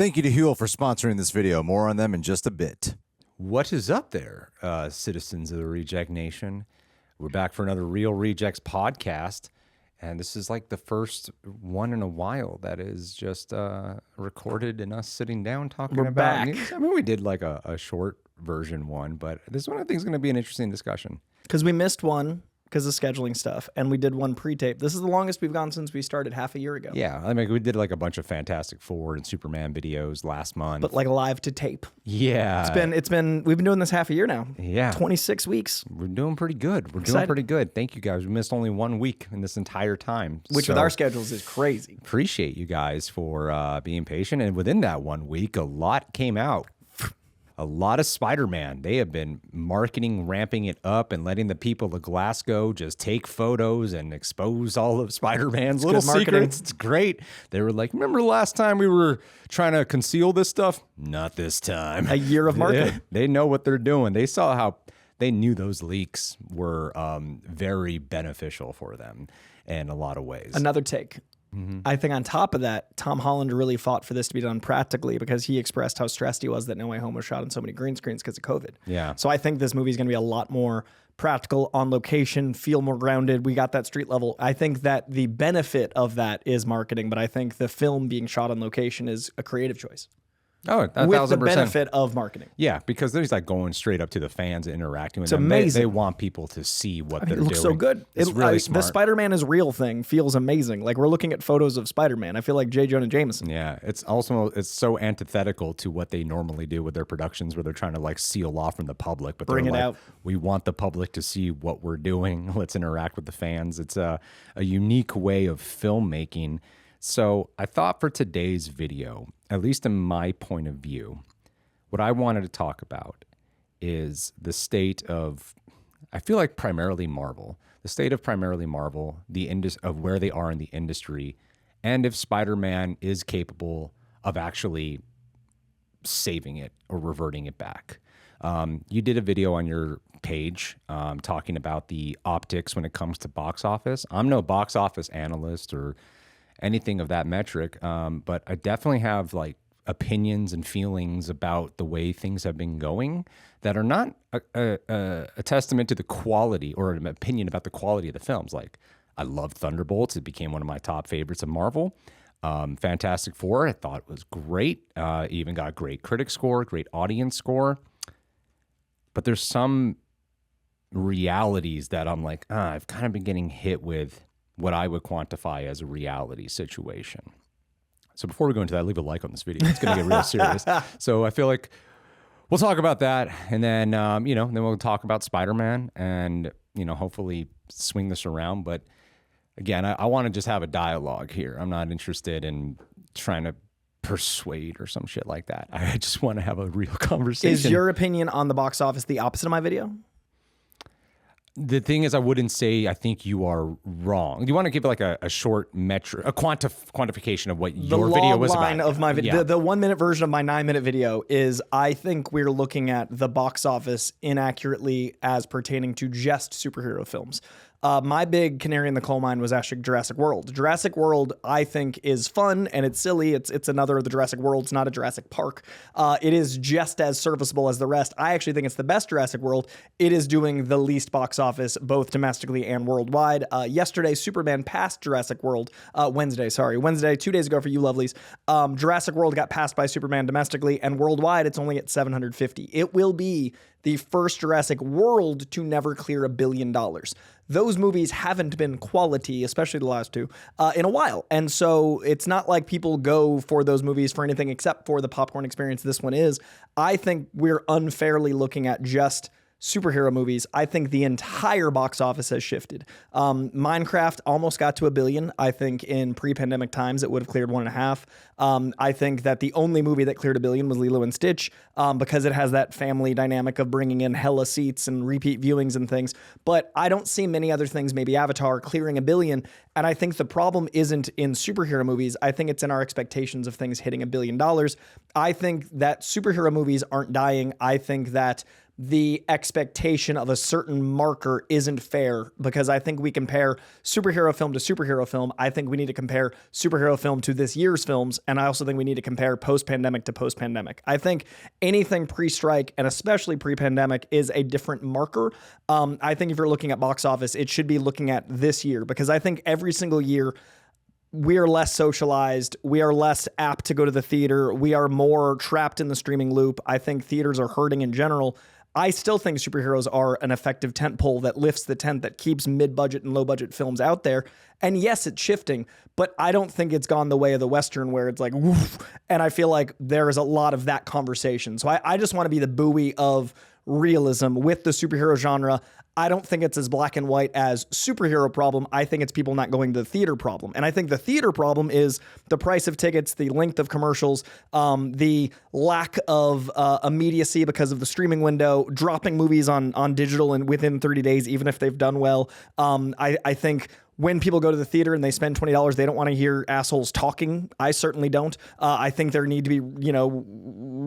Thank you to HUEL for sponsoring this video. More on them in just a bit. What is up there, citizens of the Reject Nation? We're back for another Real Rejects podcast, and this is like the first one in a while that is just recorded and us sitting down talking We're about. back. I mean, we did like a short version one, but this one I think is going to be an interesting discussion. Because we missed one because of scheduling stuff, and we did one pre-tape. This is the longest we've gone since we started half a year ago. Yeah, I mean, we did like a bunch of Fantastic Four and Superman videos last month. But like live to tape. Yeah. We've been doing this half a year now. Yeah. 26 weeks. We're doing pretty good. We're doing pretty good. Thank you guys. We missed only 1 week in this entire time. Which with our schedules is crazy. Appreciate you guys for being patient. And within that 1 week, a lot came out. A lot of Spider-Man. They have been marketing, ramping it up, and letting the people of Glasgow just take photos and expose all of Spider-Man's little secrets. It's great. They were like, remember last time we were trying to conceal this stuff? Not this time. A year of marketing. They know what they're doing. They saw how they knew those leaks were very beneficial for them in a lot of ways. Another take. I think on top of that, Tom Holland really fought for this to be done practically because he expressed how stressed he was that No Way Home was shot on so many green screens because of COVID. Yeah. So I think this movie is going to be a lot more practical, on location, feel more grounded. We got that street level. I think that the benefit of that is marketing, but I think the film being shot on location is a creative choice. Oh, 1,000%. With the benefit of marketing. Yeah, because there's like going straight up to the fans and interacting with It's them. amazing. They want people to see what they're It looks doing. so good. It's really smart. The Spider-Man is real thing feels amazing. Like we're looking at photos of Spider-Man. I feel like J. Jonah Jameson. Yeah, it's so antithetical to what they normally do with their productions, where they're trying to like seal off from the public, but Bring they're it like, out. we want the public to see what we're doing. Let's interact with the fans. It's a unique way of filmmaking. So I thought for today's video, at least in my point of view, what I wanted to talk about is the state of, I feel like primarily Marvel, the state of primarily Marvel, of where they are in the industry, and if Spider-Man is capable of actually saving it or reverting it back. You did a video on your page talking about the optics when it comes to box office. I'm no box office analyst or anything of that metric, but I definitely have like opinions and feelings about the way things have been going that are not a testament to the quality, or an opinion about the quality of the films. Like, I loved Thunderbolts. It became one of my top favorites of Marvel. Fantastic Four, I thought was great. Even got great critic score, great audience score. But there's some realities that I'm like, I've kind of been getting hit with what I would quantify as a reality situation. So before we go into that, leave a like on this video. It's going to get real serious. So I feel like we'll talk about that, and then then we'll talk about Spider-Man, and hopefully swing this around. But again, I want to just have a dialogue here. I'm not interested in trying to persuade or some shit like that. I just want to have a real conversation. Is your opinion on the box office the opposite of my video? The thing is, I wouldn't say I think you are wrong. Do you want to give like a short metric, a quantification of what your video was about? The line of my video, Yeah. the 1 minute version of my 9 minute video is, I think we're looking at the box office inaccurately as pertaining to just superhero films. My big canary in the coal mine was actually Jurassic World. Jurassic World, I think, is fun and it's silly. It's another of the Jurassic Worlds, not a Jurassic Park. It is just as serviceable as the rest. I actually think it's the best Jurassic World. It is doing the least box office, both domestically and worldwide. Yesterday, Superman passed Jurassic World. Wednesday, 2 days ago for you lovelies. Jurassic World got passed by Superman domestically, and worldwide, it's only at 750. It will be the first Jurassic World to never clear $1 billion. Those movies haven't been quality, especially the last two, in a while. And so it's not like people go for those movies for anything except for the popcorn experience this one is. I think we're unfairly looking at just superhero movies. I think the entire box office has shifted. Minecraft almost got to $1 billion. I think in pre-pandemic times, it would have cleared 1.5. I think that the only movie that cleared $1 billion was Lilo and Stitch, because it has that family dynamic of bringing in hella seats and repeat viewings and things. But I don't see many other things, maybe Avatar, clearing $1 billion. And I think the problem isn't in superhero movies. I think it's in our expectations of things hitting $1 billion. I think that superhero movies aren't dying. I think that the expectation of a certain marker isn't fair, because I think we compare superhero film to superhero film. I think we need to compare superhero film to this year's films. And I also think we need to compare post-pandemic to post-pandemic. I think anything pre-strike and especially pre-pandemic is a different marker. I think if you're looking at box office, it should be looking at this year, because I think every single year we are less socialized. We are less apt to go to the theater. We are more trapped in the streaming loop. I think theaters are hurting in general. I still think superheroes are an effective tentpole that lifts the tent, that keeps mid-budget and low-budget films out there. And yes, it's shifting, but I don't think it's gone the way of the Western, where it's like, woof. And I feel like there is a lot of that conversation. So I just want to be the buoy of realism with the superhero genre. I don't think it's as black and white as superhero problem. I think it's people not going to the theater problem. And I think the theater problem is the price of tickets, the length of commercials, the lack of immediacy because of the streaming window, dropping movies on digital and within 30 days, even if they've done well. I think when people go to the theater and they spend $20, they don't want to hear assholes talking. I certainly don't. I think there need to be,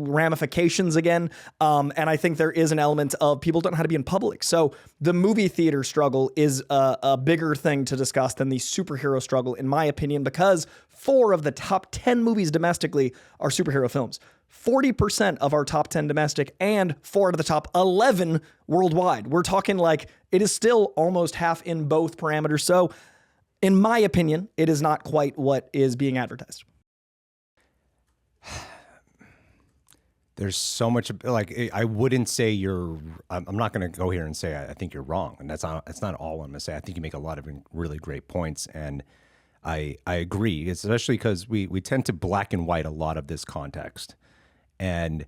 ramifications again. And I think there is an element of people don't know how to be in public. So the movie theater struggle is a bigger thing to discuss than the superhero struggle, in my opinion, because 4 of the top 10 movies domestically are superhero films. 40% of our top 10 domestic and 4 out of the top 11 worldwide. We're talking like it is still almost half in both parameters. So in my opinion, it is not quite what is being advertised. There's so much, like, I wouldn't say I'm not going to go here and say I think you're wrong. And that's not all I'm going to say. I think you make a lot of really great points. And I agree, especially because we tend to black and white a lot of this context. And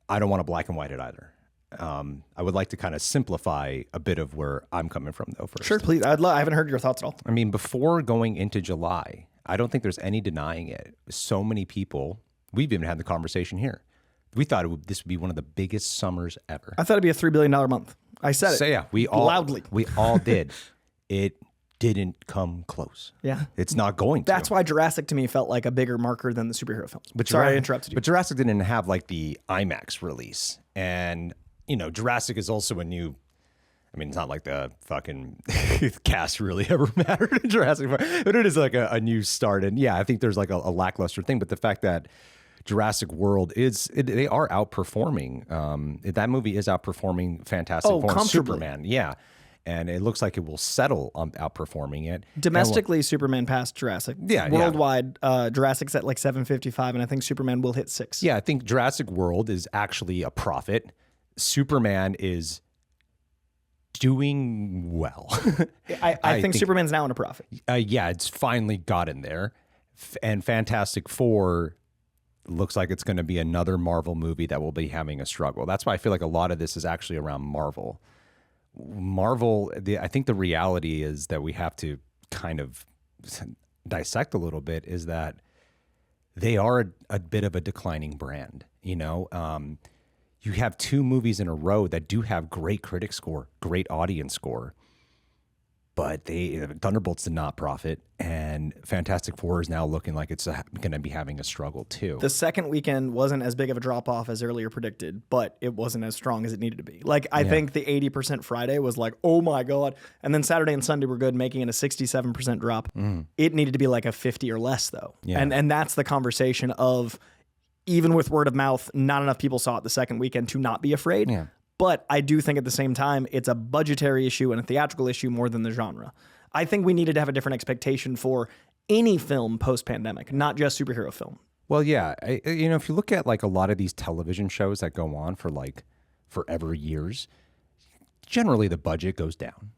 I don't want to black and white it either. I would like to kind of simplify a bit of where I'm coming from, though, first. Sure, please. I haven't heard your thoughts at all. I mean, before going into July, I don't think there's any denying it. So many people, we've even had the conversation here. We thought this would be one of the biggest summers ever. I thought it'd be a $3 billion month. I said it. So yeah, we all loudly. We all did. It didn't come close. Yeah. It's not going to. That's why Jurassic to me felt like a bigger marker than the superhero films. But sorry, I interrupted you. But Jurassic didn't have like the IMAX release. And, Jurassic is also a new, it's not like the fucking cast really ever mattered in Jurassic Park, but it is like a new start. And yeah, I think there's like a lackluster thing, but the fact that Jurassic World they are outperforming. That movie is outperforming Fantastic Four and Superman. Yeah. And it looks like it will settle on outperforming it. Domestically, Superman passed Jurassic. Yeah. Worldwide, Jurassic's at like 755, and I think Superman will hit 6. Yeah, I think Jurassic World is actually a profit. Superman is doing well. I think Superman's now in a profit. Yeah, it's finally gotten there. And Fantastic Four looks like it's going to be another Marvel movie that will be having a struggle. That's why I feel like a lot of this is actually around Marvel. I think the reality is that we have to kind of dissect a little bit is that they are a bit of a declining brand. You have 2 movies in a row that do have great critic score, great audience score, but Thunderbolts did not profit, and Fantastic Four is now looking like it's going to be having a struggle too. The second weekend wasn't as big of a drop-off as earlier predicted, but it wasn't as strong as it needed to be. Like, I think the 80% Friday was like, oh my God. And then Saturday and Sunday were good, making it a 67% drop. It needed to be like a 50 or less, though. Yeah. And that's the conversation of, even with word of mouth, not enough people saw it the second weekend to not be afraid. Yeah. But I do think at the same time, it's a budgetary issue and a theatrical issue more than the genre. I think we needed to have a different expectation for any film post-pandemic, not just superhero film. Well, yeah. If you look at like a lot of these television shows that go on for like forever years, generally the budget goes down.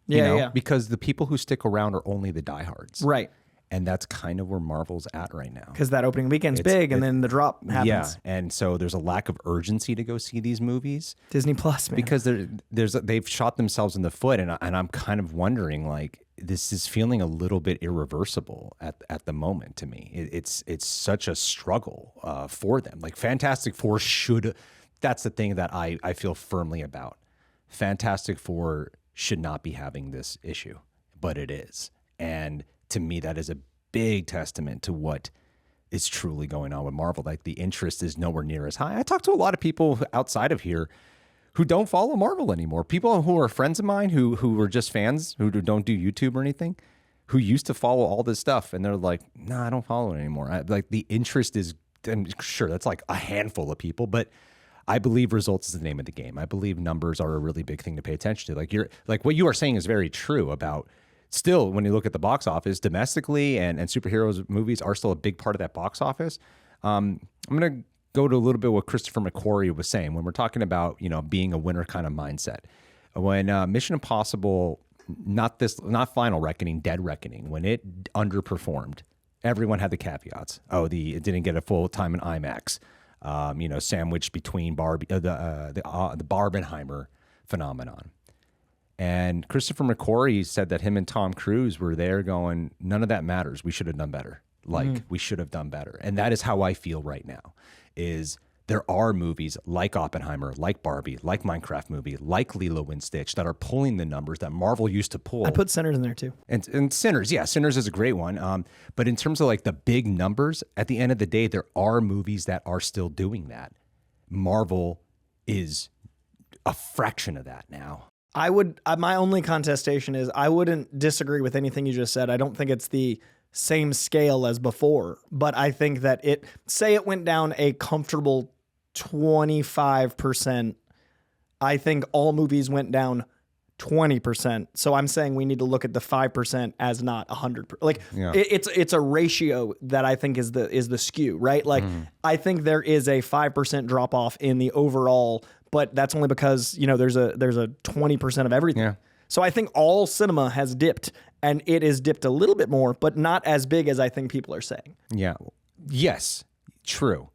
Because the people who stick around are only the diehards. Right. And that's kind of where Marvel's at right now. Because that opening weekend's big, and then the drop happens. Yeah, and so there's a lack of urgency to go see these movies. Disney Plus, man. Because they've shot themselves in the foot, and I'm kind of wondering, like, this is feeling a little bit irreversible at the moment to me. It's such a struggle for them. Like, Fantastic Four should, that's the thing that I feel firmly about. Fantastic Four should not be having this issue, but it is. And to me, that is a big testament to what is truly going on with Marvel. Like, the interest is nowhere near as high. I talked to a lot of people outside of here who don't follow Marvel anymore. People who are friends of mine who are just fans who don't do YouTube or anything, who used to follow all this stuff, and they're like, "Nah, I don't follow it anymore." Like the interest is, and sure, that's like a handful of people, but I believe results is the name of the game. I believe numbers are a really big thing to pay attention to. Like what you are saying is very true about. Still, when you look at the box office domestically and superheroes movies are still a big part of that box office. I'm going to go to a little bit what Christopher McQuarrie was saying when we're talking about, being a winner kind of mindset. When Mission Impossible, not Final Reckoning, Dead Reckoning, when it underperformed, everyone had the caveats. Oh, it didn't get a full time in IMAX. Sandwiched between Barbie, the Barbenheimer phenomenon. And Christopher McQuarrie said that him and Tom Cruise were there going, none of that matters. We should have done better. We should have done better. And that is how I feel right now, is there are movies like Oppenheimer, like Barbie, like Minecraft movie, like Lilo and Stitch that are pulling the numbers that Marvel used to pull. I put Sinners in there too. And Sinners, yeah, Sinners is a great one. But in terms of like the big numbers, at the end of the day, there are movies that are still doing that. Marvel is a fraction of that now. My only contestation is I wouldn't disagree with anything you just said. I don't think it's the same scale as before, but I think that it went down a comfortable 25%. I think all movies went down 20%. So I'm saying we need to look at the 5% as not 100%. Like it's a ratio that I think is the skew, right? Like I think there is a 5% drop off in the overall, but that's only because, there's a 20% of everything. Yeah. So I think all cinema has dipped, and it is dipped a little bit more, but not as big as I think people are saying. Yeah. Yes. True.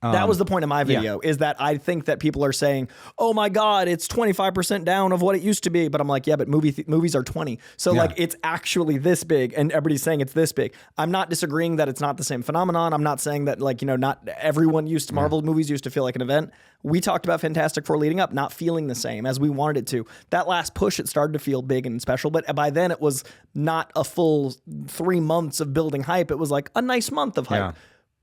That was the point of my video, is that I think that people are saying, oh my God, it's 25% down of what it used to be. But I'm like, yeah, but movies are 20. So like it's actually this big, and everybody's saying it's this big. I'm not disagreeing that it's not the same phenomenon. I'm not saying that not everyone Marvel movies used to feel like an event. We talked about Fantastic Four leading up, not feeling the same as we wanted it to. That last push, it started to feel big and special, but by then it was not a full 3 months of building hype. It was like a nice month of hype. Yeah.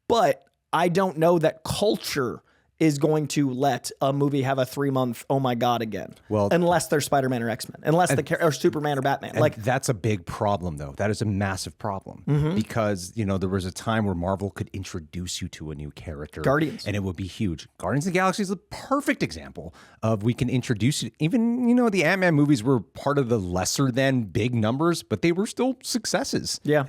But I don't know that culture is going to let a movie have a 3 month, oh my God, again. Well, unless they're Spider-Man or Xmen, unless or Superman or Batman. Like that's a big problem, though. That is a massive problem because, there was a time where Marvel could introduce you to a new character. Guardians. And it would be huge. Guardians of the Galaxy is a perfect example of we can introduce you. Even, the Ant-Man movies were part of the lesser than big numbers, but they were still successes. Yeah.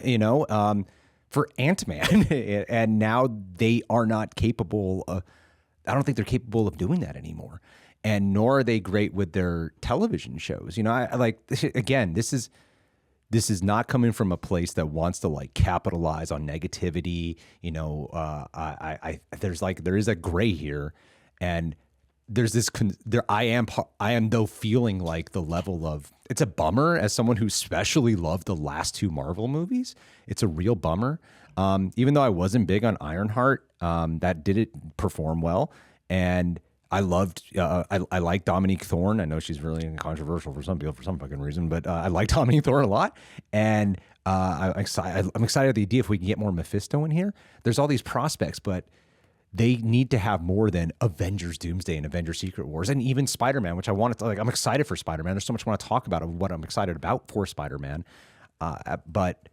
For Ant-Man, and now they are not capable of, I don't think they're capable of doing that anymore. And nor are they great with their television shows. Again, this is not coming from a place that wants to like capitalize on negativity. There is a gray here, and there's this, I am though feeling like the level of, it's a bummer as someone who especially loved the last two Marvel movies. It's a real bummer. Even though I wasn't big on Ironheart, that didn't perform well. And I loved, I like Dominique Thorne. I know she's really controversial for some people for some fucking reason, but I like Dominique Thorne a lot. And I'm excited at the idea if we can get more Mephisto in here. There's all these prospects, but they need to have more than Avengers Doomsday and Avengers Secret Wars, and even Spider-Man, which I wanted to, I'm excited for Spider-Man. There's so much I want to talk about of what I'm excited about for Spider-Man. But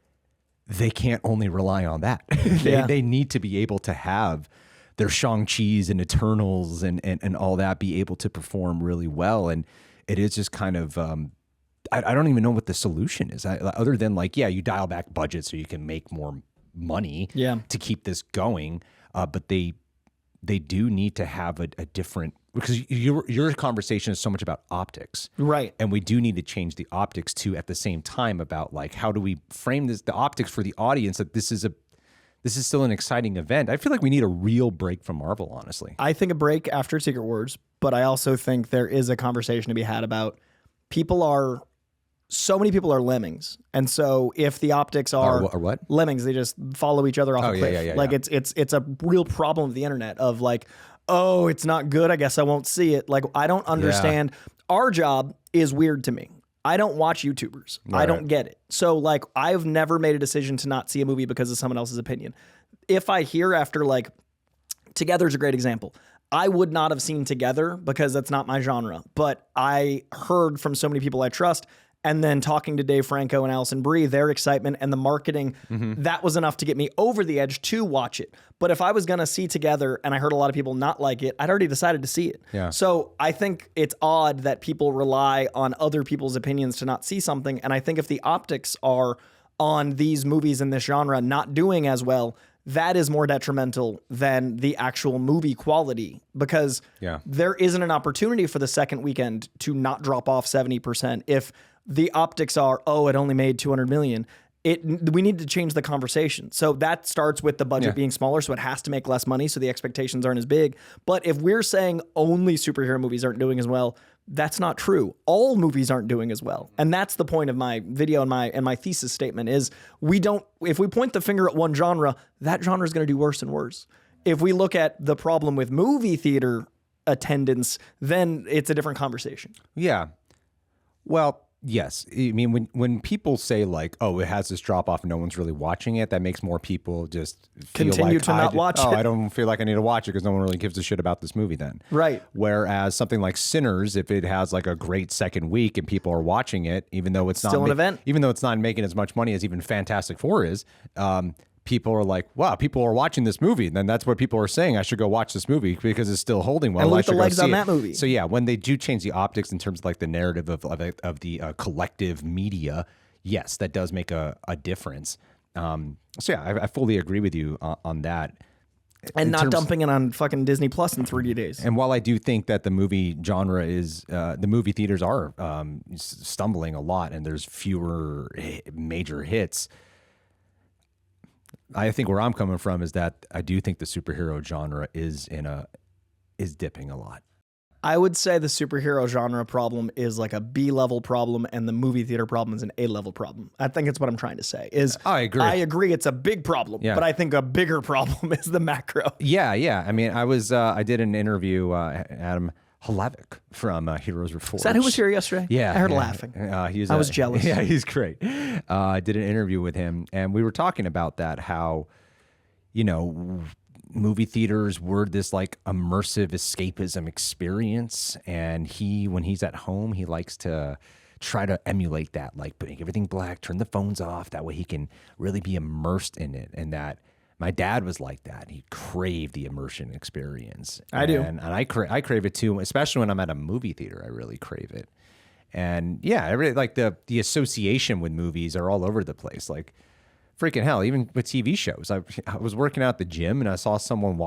they can't only rely on that. They need to be able to have their Shang-Chi's and Eternals and all that be able to perform really well. And it is just kind of, I don't even know what the solution is. Other than you dial back budget so you can make more money to keep this going. But they do need to have a different, because your conversation is so much about optics, right? And we do need to change the optics too at the same time about how do we frame the optics for the audience that this is still an exciting event. I feel like we need a real break from Marvel, honestly. I think a break after Secret Wars, but I also think there is a conversation to be had about so many people are lemmings. And so if the optics are what? Lemmings, they just follow each other off a cliff. It's a real problem of the internet of oh, it's not good, I guess I won't see it. I don't understand. Our job is weird to me. I don't watch YouTubers. Right. I don't get it. So I've never made a decision to not see a movie because of someone else's opinion. If I hear after Together's a great example. I would not have seen Together because that's not my genre, but I heard from so many people I trust, and then talking to Dave Franco and Alison Brie, their excitement and the marketing, that was enough to get me over the edge to watch it. But if I was going to see Together and I heard a lot of people not like it, I'd already decided to see it. Yeah. So I think it's odd that people rely on other people's opinions to not see something. And I think if the optics are on these movies in this genre not doing as well, that is more detrimental than the actual movie quality, because there isn't an opportunity for the second weekend to not drop off 70%. If the optics are, oh, it only made 200 million, we need to change the conversation. So that starts with the budget being smaller, so it has to make less money, so the expectations aren't as big. But if we're saying only superhero movies aren't doing as well, that's not true. All movies aren't doing as well. And that's the point of my video and my thesis statement is if we point the finger at one genre, that genre is going to do worse and worse. If we look at the problem with movie theater attendance, then it's a different conversation. Yeah. Well, yes. I mean, when people say like, oh, it has this drop off and no one's really watching it, that makes more people just continue to not watch it. I don't feel like I need to watch it because no one really gives a shit about this movie then. Right. Whereas something like Sinners, if it has like a great second week and people are watching it, even though it's still an event, even though it's not making as much money as even Fantastic Four is, people are like, wow, people are watching this movie. And then that's what people are saying. I should go watch this movie because it's still holding well. And look at the legs on that movie. So yeah, when they do change the optics in terms of like the narrative of the collective media, yes, that does make a difference. So yeah, I fully agree with you on that. And not dumping it on fucking Disney Plus in 3 days. And while I do think that the movie genre is, the movie theaters are stumbling a lot and there's fewer major hits, I think where I'm coming from is that I do think the superhero genre is dipping a lot. I would say the superhero genre problem is like a B-level problem and the movie theater problem is an A-level problem. I think it's what I'm trying to say is I agree. I agree it's a big problem, but I think a bigger problem is the macro. Yeah. I mean, I did an interview, Adam Hlavik from Heroes Reforged. Is that who was here yesterday? Yeah. I heard laughing. I was jealous. Yeah, he's great. I did an interview with him and we were talking about that, how, movie theaters were this like immersive escapism experience. And when he's at home, he likes to try to emulate that, like putting everything black, turn the phones off. That way he can really be immersed in it. And that my dad was like that. He craved the immersion experience. I do. And I crave it too, especially when I'm at a movie theater. I really crave it. And yeah, I really like the association with movies are all over the place. Like, freaking hell, even with TV shows. I was working out at the gym and I saw someone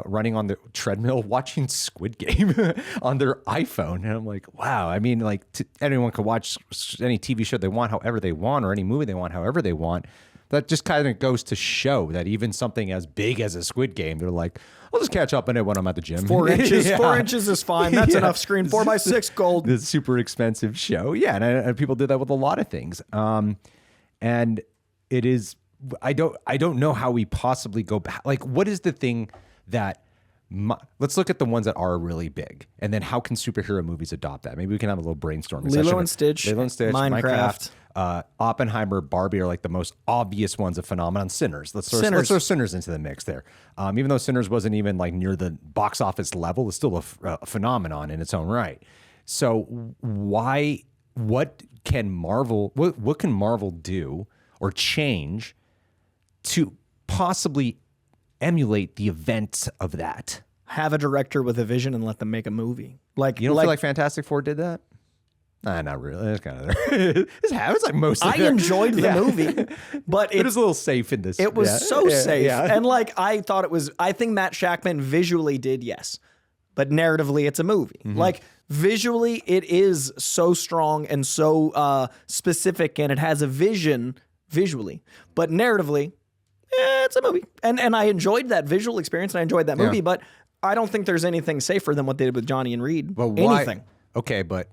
running on the treadmill watching Squid Game on their iPhone. And I'm like, wow. I mean, like anyone could watch any TV show they want however they want, or any movie they want however they want. That just kind of goes to show that even something as big as a Squid Game, they're like, I'll just catch up on it when I'm at the gym. 4 inches. Yeah. 4 inches is fine. That's enough screen. 4x6 gold. This super expensive show. Yeah. And people do that with a lot of things. And it is, I don't know how we possibly go back. Like, what is the thing that, let's look at the ones that are really big. And then how can superhero movies adopt that? Maybe we can have a little brainstorming session. Lilo and Stitch, Minecraft. Oppenheimer, Barbie are like the most obvious ones of phenomenon. Sinners. Let's throw Sinners into the mix there. Even though Sinners wasn't even like near the box office level, it's still a phenomenon in its own right. So what can Marvel do or change to possibly emulate the event of that? Have a director with a vision and let them make a movie. Like, you don't feel like Fantastic Four did that? Nah, not really. It's kind of there. It's like most of it. I enjoyed the movie, but it was a little safe in this. It was so safe. Yeah. And like, I think Matt Shackman visually did, yes. But narratively, it's a movie. Mm-hmm. Like, visually, it is so strong and so specific, and it has a vision visually. But narratively, it's a movie. And I enjoyed that visual experience, and I enjoyed that movie, but I don't think there's anything safer than what they did with Johnny and Reed. Well, why? Anything. Okay, but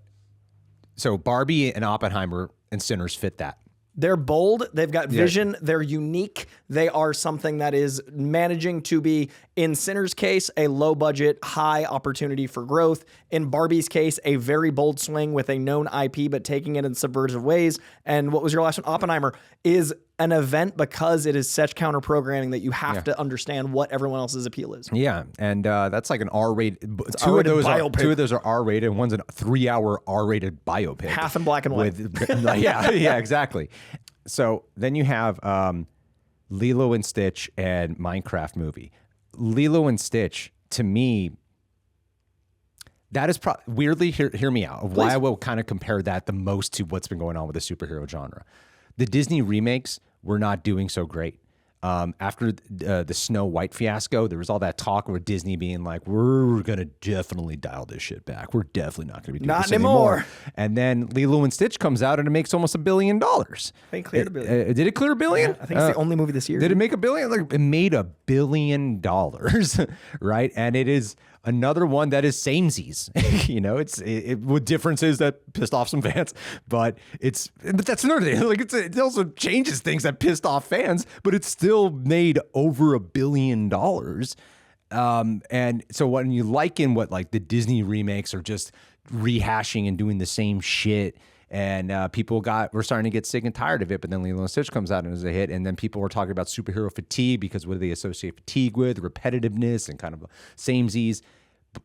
so Barbie and Oppenheimer and Sinners fit that. They're bold. They've got vision. They're unique. They are something that is managing to be, in Sinners' case, a low budget, high opportunity for growth. In Barbie's case, a very bold swing with a known IP, but taking it in subversive ways. And what was your last one? Oppenheimer is an event because it is such counter programming that you have to understand what everyone else's appeal is. Yeah, and that's like an R-rated. Two R-rated of those are R-rated, and one's a 3-hour R-rated biopic, Half in black and white. yeah, exactly. So then you have Lilo and Stitch and Minecraft movie. Lilo and Stitch, to me, that is weirdly, hear me out, of why I will kind of compare that the most to what's been going on with the superhero genre. The Disney remakes were not doing so great. After the Snow White fiasco, there was all that talk with Disney being like, we're going to definitely dial this shit back. We're definitely not going to be doing this anymore. And then Lilo and Stitch comes out and it makes almost $1 billion. I think it cleared $1 billion. Did it clear $1 billion? Yeah, I think it's the only movie this year. Did it make $1 billion? Like, it made $1 billion, right? And it is another one that is samesies. You know, it's with differences that pissed off some fans, but that's another thing. Like, it also changes things that pissed off fans, but it's still made over $1 billion. And so when you liken what like the Disney remakes are just rehashing and doing the same shit, and we're starting to get sick and tired of it. But then Lilo and Stitch comes out and is a hit, and then people were talking about superhero fatigue because what do they associate fatigue with? Repetitiveness and kind of samesies.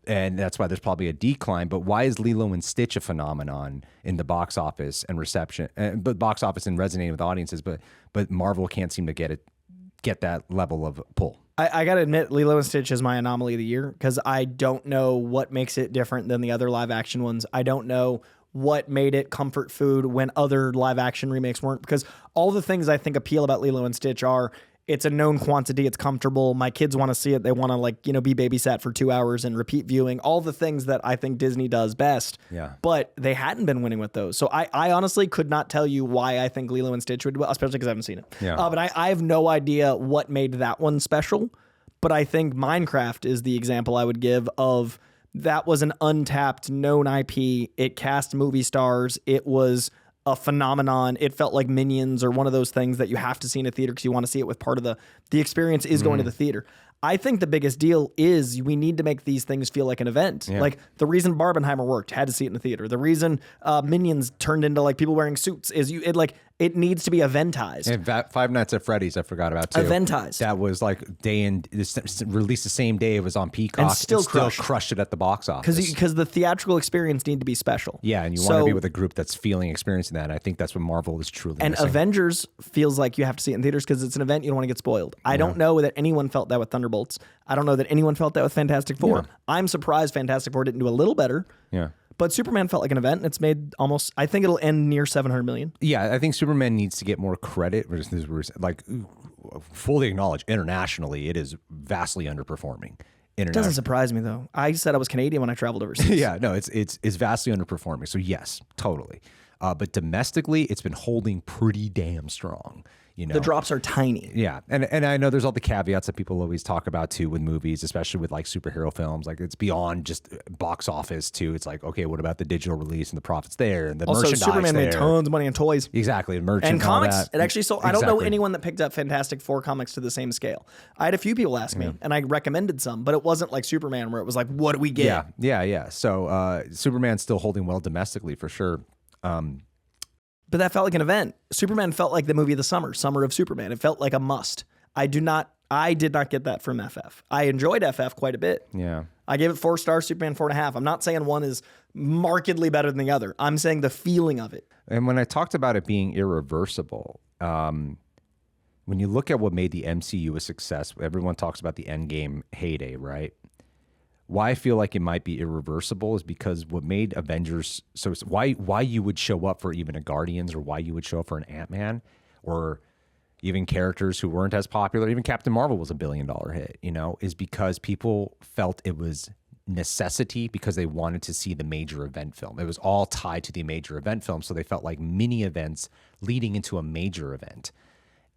And that's why there's probably a decline. But why is Lilo and Stitch a phenomenon in the box office and reception, but box office and resonating with audiences? But Marvel can't seem to get that level of pull. I gotta admit, Lilo and Stitch is my anomaly of the year because I don't know what makes it different than the other live action ones. I don't know what made it comfort food when other live action remakes weren't, because all the things I think appeal about Lilo and Stitch are it's a known quantity, it's comfortable, my kids want to see it, they want to be babysat for 2 hours and repeat viewing, all the things that I think Disney does best. Yeah. But they hadn't been winning with those. So I honestly could not tell you why I think Lilo and Stitch would do well, especially because I haven't seen it. Yeah. But I have no idea what made that one special. But I think Minecraft is the example I would give of that was an untapped, known IP. It cast movie stars. It was a phenomenon. It felt like Minions or one of those things that you have to see in a theater because you want to see it with part of the experience is going to the theater. I think the biggest deal is we need to make these things feel like an event. Yeah. Like the reason Barbenheimer worked, had to see it in the theater. The reason Minions turned into like people wearing suits is it needs to be eventized. And Five Nights at Freddy's, I forgot about too. Eventized. That was like released the same day it was on Peacock. And still crushed it at the box office. Because the theatrical experience need to be special. Yeah, and you want to be with a group that's experiencing that. And I think that's what Marvel is truly and missing. Avengers feels like you have to see it in theaters because it's an event. You don't want to get spoiled. I don't know that anyone felt that with Thunderbolts. I don't know that anyone felt that with Fantastic Four. Yeah. I'm surprised Fantastic Four didn't do a little better. Yeah. But Superman felt like an event, and it's made almost, I think it'll end near $700 million. Yeah, I think Superman needs to get more credit. Like, fully acknowledge, internationally, it is vastly underperforming. It doesn't surprise me, though. I said I was Canadian when I traveled overseas. Yeah, no, it's vastly underperforming. So yes, totally. But domestically, it's been holding pretty damn strong. You know, the drops are tiny. Yeah, and I know there's all the caveats that people always talk about too with movies, especially with like superhero films. Like it's beyond just box office too. It's like, okay, what about the digital release and the profits there and the also, merchandise Superman there? Made tons of money on toys. Exactly, and merch and comics. all that. It actually sold. Exactly. I don't know anyone that picked up Fantastic Four comics to the same scale. I had a few people ask me, and I recommended some, but it wasn't like Superman where it was like, what do we get? Yeah. So Superman's still holding well domestically for sure. But that felt like an event. Superman felt like the movie of the summer of Superman. It felt like a must. I did not get that from FF. I enjoyed FF quite a bit. Yeah. I gave it 4 stars, Superman 4.5. I'm not saying one is markedly better than the other. I'm saying the feeling of it. And when I talked about it being irreversible, when you look at what made the MCU a success, everyone talks about the Endgame heyday, right? Why I feel like it might be irreversible is because what made Avengers why you would show up for even a Guardians or why you would show up for an Ant-Man or even characters who weren't as popular, even Captain Marvel was $1 billion hit, is because people felt it was necessity because they wanted to see the major event film. It was all tied to the major event film, so they felt like mini events leading into a major event.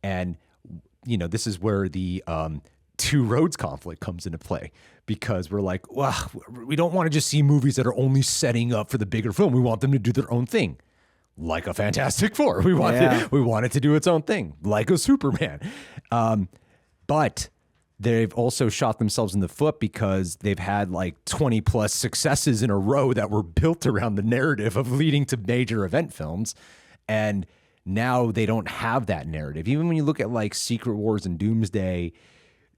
And this is where the Two Roads conflict comes into play because we're like, well, we don't want to just see movies that are only setting up for the bigger film. We want them to do their own thing, like a Fantastic Four. We want it to do its own thing, like a Superman. But they've also shot themselves in the foot because they've had like 20 plus successes in a row that were built around the narrative of leading to major event films. And now they don't have that narrative. Even when you look at like Secret Wars and Doomsday,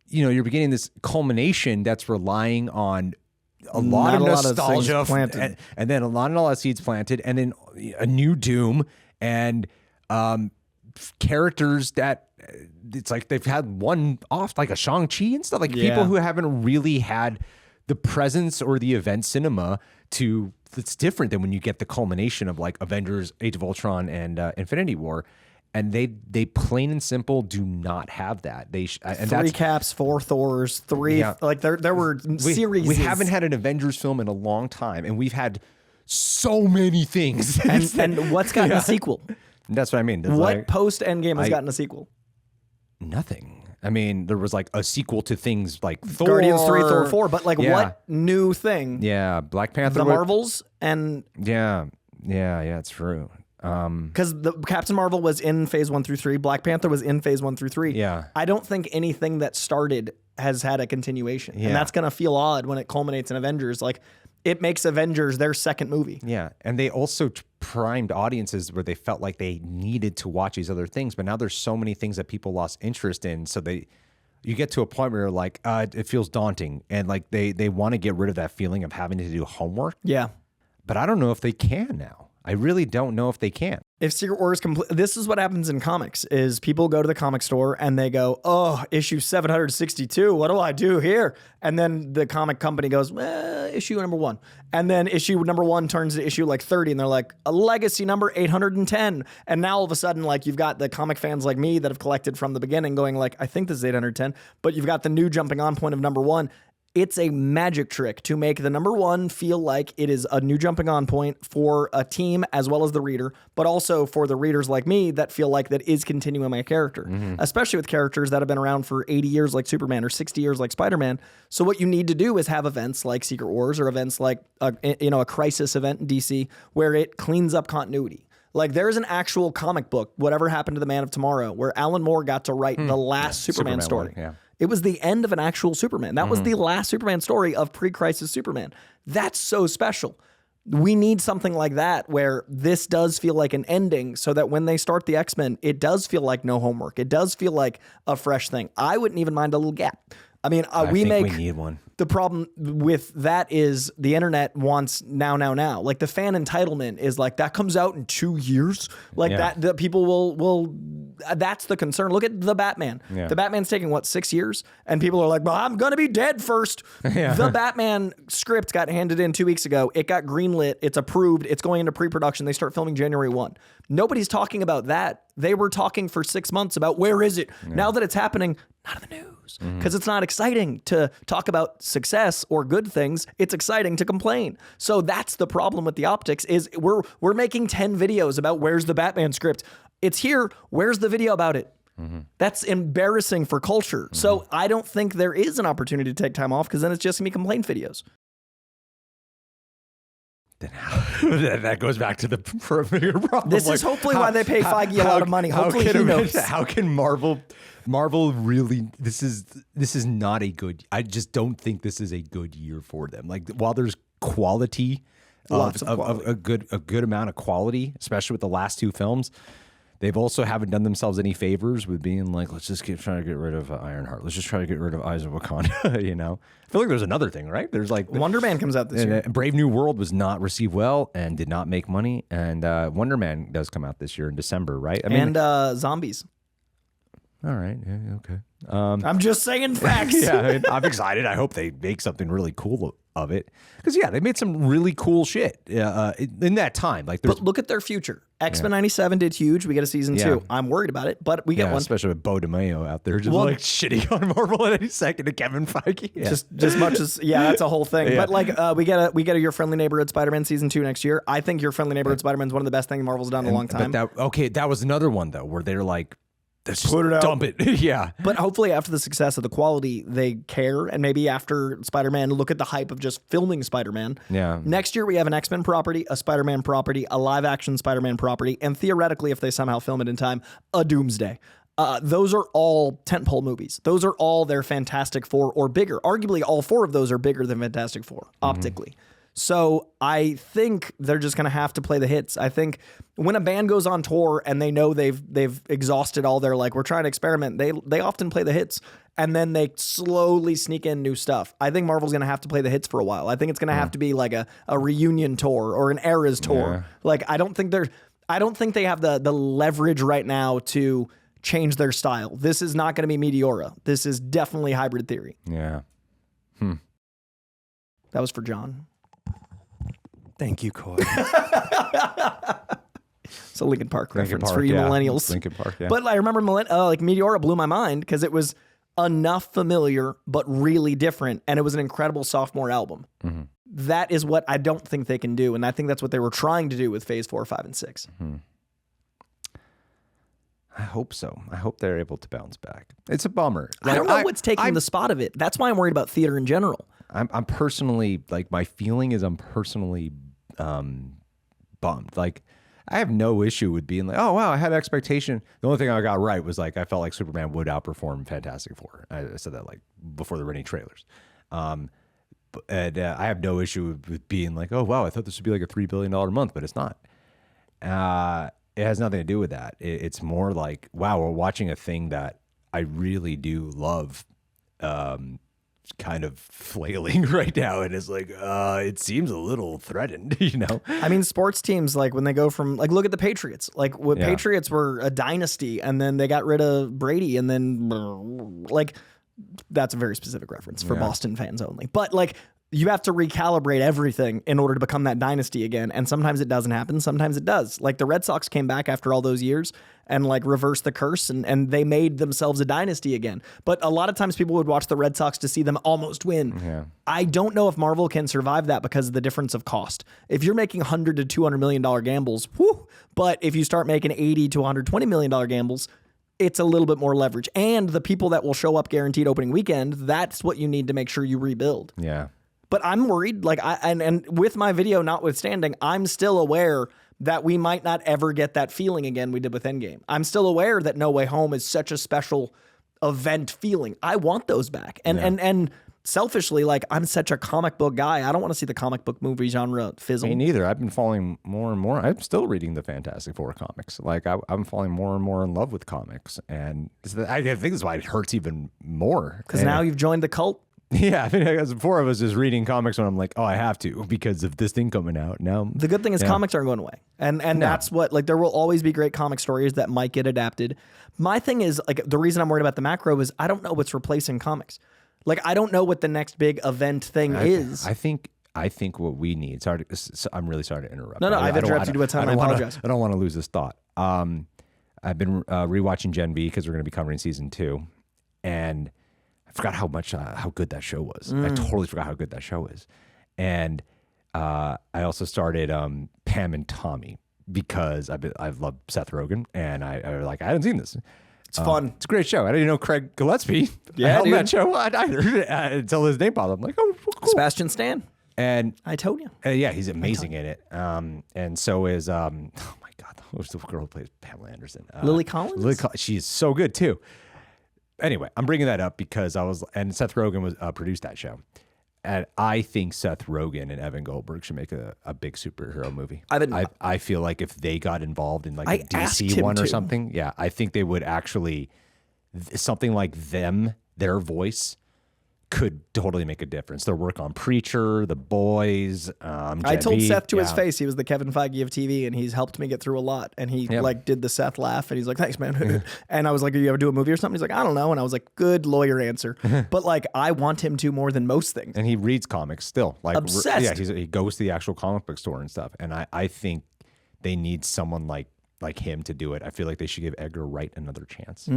you know, you're beginning this culmination that's relying on a lot of nostalgia and then a lot of seeds planted, and then a new Doom and characters that it's like they've had one off, like a Shang-Chi and stuff, like people who haven't really had the presence or the event cinema to, it's different than when you get the culmination of like Avengers, Age of Ultron, and Infinity War. And they plain and simple do not have that. They and 3 Caps, 4 Thors, 3 like there were series. We haven't had an Avengers film in a long time, and we've had so many things. and what's gotten a sequel? That's what I mean. What post-Endgame has gotten a sequel? Nothing. I mean, there was like a sequel to things like Thor, Guardians 3, Thor 4, but like what new thing? Yeah, Black Panther, the Marvels, and yeah, it's true. Because the Captain Marvel was in phase 1 through 3, Black Panther was in phase 1 through 3. Yeah, I don't think anything that started has had a continuation, and that's gonna feel odd when it culminates in Avengers. Like, it makes Avengers their second movie. Yeah, and they also primed audiences where they felt like they needed to watch these other things, but now there's so many things that people lost interest in, so you get to a point where you're like, it feels daunting, and like they want to get rid of that feeling of having to do homework. Yeah, but I don't know if they can now. I really don't know if they can. If Secret Wars this is what happens in comics: is people go to the comic store and they go, "Oh, issue 762. What do I do here?" And then the comic company goes, "Issue number 1." And then issue number 1 turns to issue like 30, and they're like, "A legacy number 810." And now all of a sudden, like, you've got the comic fans like me that have collected from the beginning, going like, "I think this is 810," but you've got the new jumping on point of number 1. It's a magic trick to make the number 1 feel like it is a new jumping on point for a team as well as the reader, but also for the readers like me that feel like that is continuing my character, especially with characters that have been around for 80 years like Superman or 60 years like Spider-Man. So what you need to do is have events like Secret Wars or events like a crisis event in DC where it cleans up continuity. Like, there's an actual comic book, Whatever Happened to the Man of Tomorrow, where Alan Moore got to write the last Superman story. It was the end of an actual Superman. That was the last Superman story of pre-crisis Superman. That's so special. We need something like that where this does feel like an ending, so that when they start the X-Men, it does feel like no homework. It does feel like a fresh thing. I wouldn't even mind a little gap. I mean, we need one. The problem with that is the internet wants now. Like, the fan entitlement is like, that comes out in 2 years. Like that, the people will. That's the concern. Look at the Batman. Yeah. The Batman's taking 6 years, and people are like, "Well, I'm gonna be dead first." The Batman script got handed in 2 weeks ago. It got greenlit. It's approved. It's going into pre-production. They start filming January 1. Nobody's talking about that. They were talking for 6 months about where is it now that it's happening. Not in the news, because it's not exciting to talk about success or good things. It's exciting to complain. So that's the problem with the optics: is we're making 10 videos about where's the Batman script. It's here. Where's the video about it? That's embarrassing for culture. So I don't think there is an opportunity to take time off, because then it's just gonna be complaint videos. Then that goes back to the bigger problem. This is hopefully why they pay Feige a lot of money. Hopefully he knows. How can Marvel really? This is not a good. I just don't think this is a good year for them. Like, while there's quality, Lots of quality. a good amount of quality, especially with the last 2 films. They've also haven't done themselves any favors with being like, let's just trying to get rid of Ironheart. Let's just try to get rid of Eyes of Wakanda. You know, I feel like there's another thing, right? There's like Wonder Man comes out this year. Brave New World was not received well and did not make money. And Wonder Man does come out this year in December, right? I mean, and Zombies. All right. Yeah. Okay. I'm just saying facts. I'm excited. I hope they make something really cool of it, because they made some really cool shit in that time. Like, but look at their future. X-Men 97 did huge. We get a season 2. I'm worried about it, but we get one. Especially with Bo DeMayo out there just like shitting on Marvel at any second to Kevin Feige. Just much as that's a whole thing. But like we get a Your Friendly Neighborhood Spider-Man season 2 next year. I think Your Friendly Neighborhood Spider-Man is one of the best things Marvel's done in a long time. That was another one though where they're like, let's just put it out. Dump it. Yeah. But hopefully after the success of the quality, they care. And maybe after Spider-Man, look at the hype of just filming Spider-Man. Yeah. Next year, we have an X-Men property, a Spider-Man property, a live-action Spider-Man property, and theoretically, if they somehow film it in time, a Doomsday. Those are all tentpole movies. Those are all their Fantastic Four or bigger. Arguably, all 4 of those are bigger than Fantastic Four, optically. So I think they're just going to have to play the hits. I think when a band goes on tour and they know they've exhausted all their, like, we're trying to experiment, they often play the hits and then they slowly sneak in new stuff. I think Marvel's going to have to play the hits for a while. I think it's going to have to be like a reunion tour or an Eras tour. Yeah. Like, I don't think they have the leverage right now to change their style. This is not going to be Meteora. This is definitely Hybrid Theory. Yeah. That was for John. Thank you, Coy. It's a Linkin Park reference Park, for you yeah. millennials. Linkin Park, yeah. But I remember like Meteora blew my mind because it was enough familiar but really different, and it was an incredible sophomore album. Mm-hmm. That is what I don't think they can do, and I think that's what they were trying to do with Phase 4, 5, and 6. Mm-hmm. I hope so. I hope they're able to bounce back. It's a bummer. I don't know what's taking the spot of it. That's why I'm worried about theater in general. I'm personally, like, my feeling is I'm personally bummed. Like, I have no issue with being like, oh, wow, I had expectation. The only thing I got right was, like, I felt like Superman would outperform Fantastic Four. I said that, like, before there were any trailers. And I have no issue with being like, oh, wow, I thought this would be like a $3 billion a month, but it's not. It has nothing to do with that. It's more like, wow, we're watching a thing that I really do love kind of flailing right now, and it's like it seems a little threatened, you know. I mean, sports teams, like, when they go from, like, look at the Patriots. Like, Patriots were a dynasty, and then they got rid of Brady, and then, like, that's a very specific reference for Boston fans only. But, like, you have to recalibrate everything in order to become that dynasty again. And sometimes it doesn't happen. Sometimes it does. Like, the Red Sox came back after all those years and, like, reversed the curse, and they made themselves a dynasty again. But a lot of times people would watch the Red Sox to see them almost win. Yeah. I don't know if Marvel can survive that because of the difference of cost. If you're making $100 to $200 million gambles, whew, but if you start making $80 to $120 million gambles, it's a little bit more leverage. And the people that will show up guaranteed opening weekend, that's what you need to make sure you rebuild. Yeah. But I'm worried, like, and with my video notwithstanding, I'm still aware that we might not ever get that feeling again we did with Endgame. I'm still aware that No Way Home is such a special event feeling. I want those back. And selfishly, like, I'm such a comic book guy. I don't want to see the comic book movie genre fizzle. Me neither. I've been falling more and more. I'm still reading the Fantastic Four comics. Like, I'm falling more and more in love with comics. And I think that's why it hurts even more. Because now you've joined the cult. Yeah, I think before I was just reading comics when I'm like, oh, I have to because of this thing coming out. Now the good thing is comics aren't going away, and that's what, like, there will always be great comic stories that might get adapted. My thing is, like, the reason I'm worried about the macro is I don't know what's replacing comics. Like, I don't know what the next big event thing is. I think what we need. Sorry, I'm really sorry to interrupt. No, I've interrupted you a ton. I apologize. I don't want to lose this thought. I've been rewatching Gen V because we're going to be covering season 2, and I forgot how good that show was. I totally forgot how good that show is. And I also started Pam and Tommy because I've loved Seth Rogen, and I hadn't seen this. It's fun. It's a great show. I didn't know Craig Gillespie held that show either until his name popped up. I'm like, oh, cool. Sebastian Stan. And I told you. Yeah, he's amazing in it. And so is oh my God, who's the girl who plays Pamela Anderson? Lily Collins. She's so good too. Anyway, I'm bringing that up because and Seth Rogen was produced that show. And I think Seth Rogen and Evan Goldberg should make a big superhero movie. I feel like if they got involved in, like, a DC one or something, I think they would actually, something like their voice could totally make a difference. Their work on Preacher, The Boys. I told Seth to his face he was the Kevin Feige of TV, and he's helped me get through a lot. And he like did the Seth laugh, and he's like, "Thanks, man." And I was like, "Are you ever do a movie or something?" He's like, "I don't know." And I was like, "Good lawyer answer." But, like, I want him to more than most things. And he reads comics still, like, obsessed. Yeah, he goes to the actual comic book store and stuff. And I think they need someone like him to do it. I feel like they should give Edgar Wright another chance.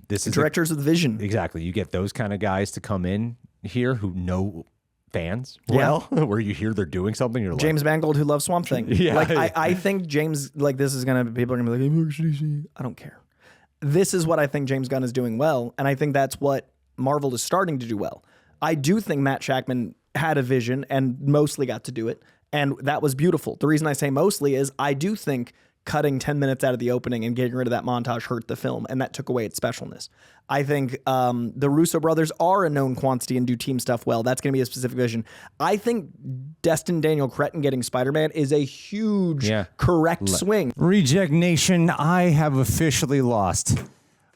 This is directors with vision. Exactly. You get those kind of guys to come in here who know fans well, where you hear they're doing something. You're James Mangold, who loves Swamp Thing. Yeah, like, I think James, like, this is gonna, people are gonna be like, I don't care. This is what I think James Gunn is doing well, and I think that's what Marvel is starting to do well. I do think Matt Shakman had a vision and mostly got to do it, and that was beautiful. The reason I say mostly is I do think cutting 10 minutes out of the opening and getting rid of that montage hurt the film, and that took away its specialness. I think the Russo brothers are a known quantity and do team stuff well. That's going to be a specific vision. I think Destin Daniel Cretton getting Spider-Man is a huge correct swing. Reject Nation, I have officially lost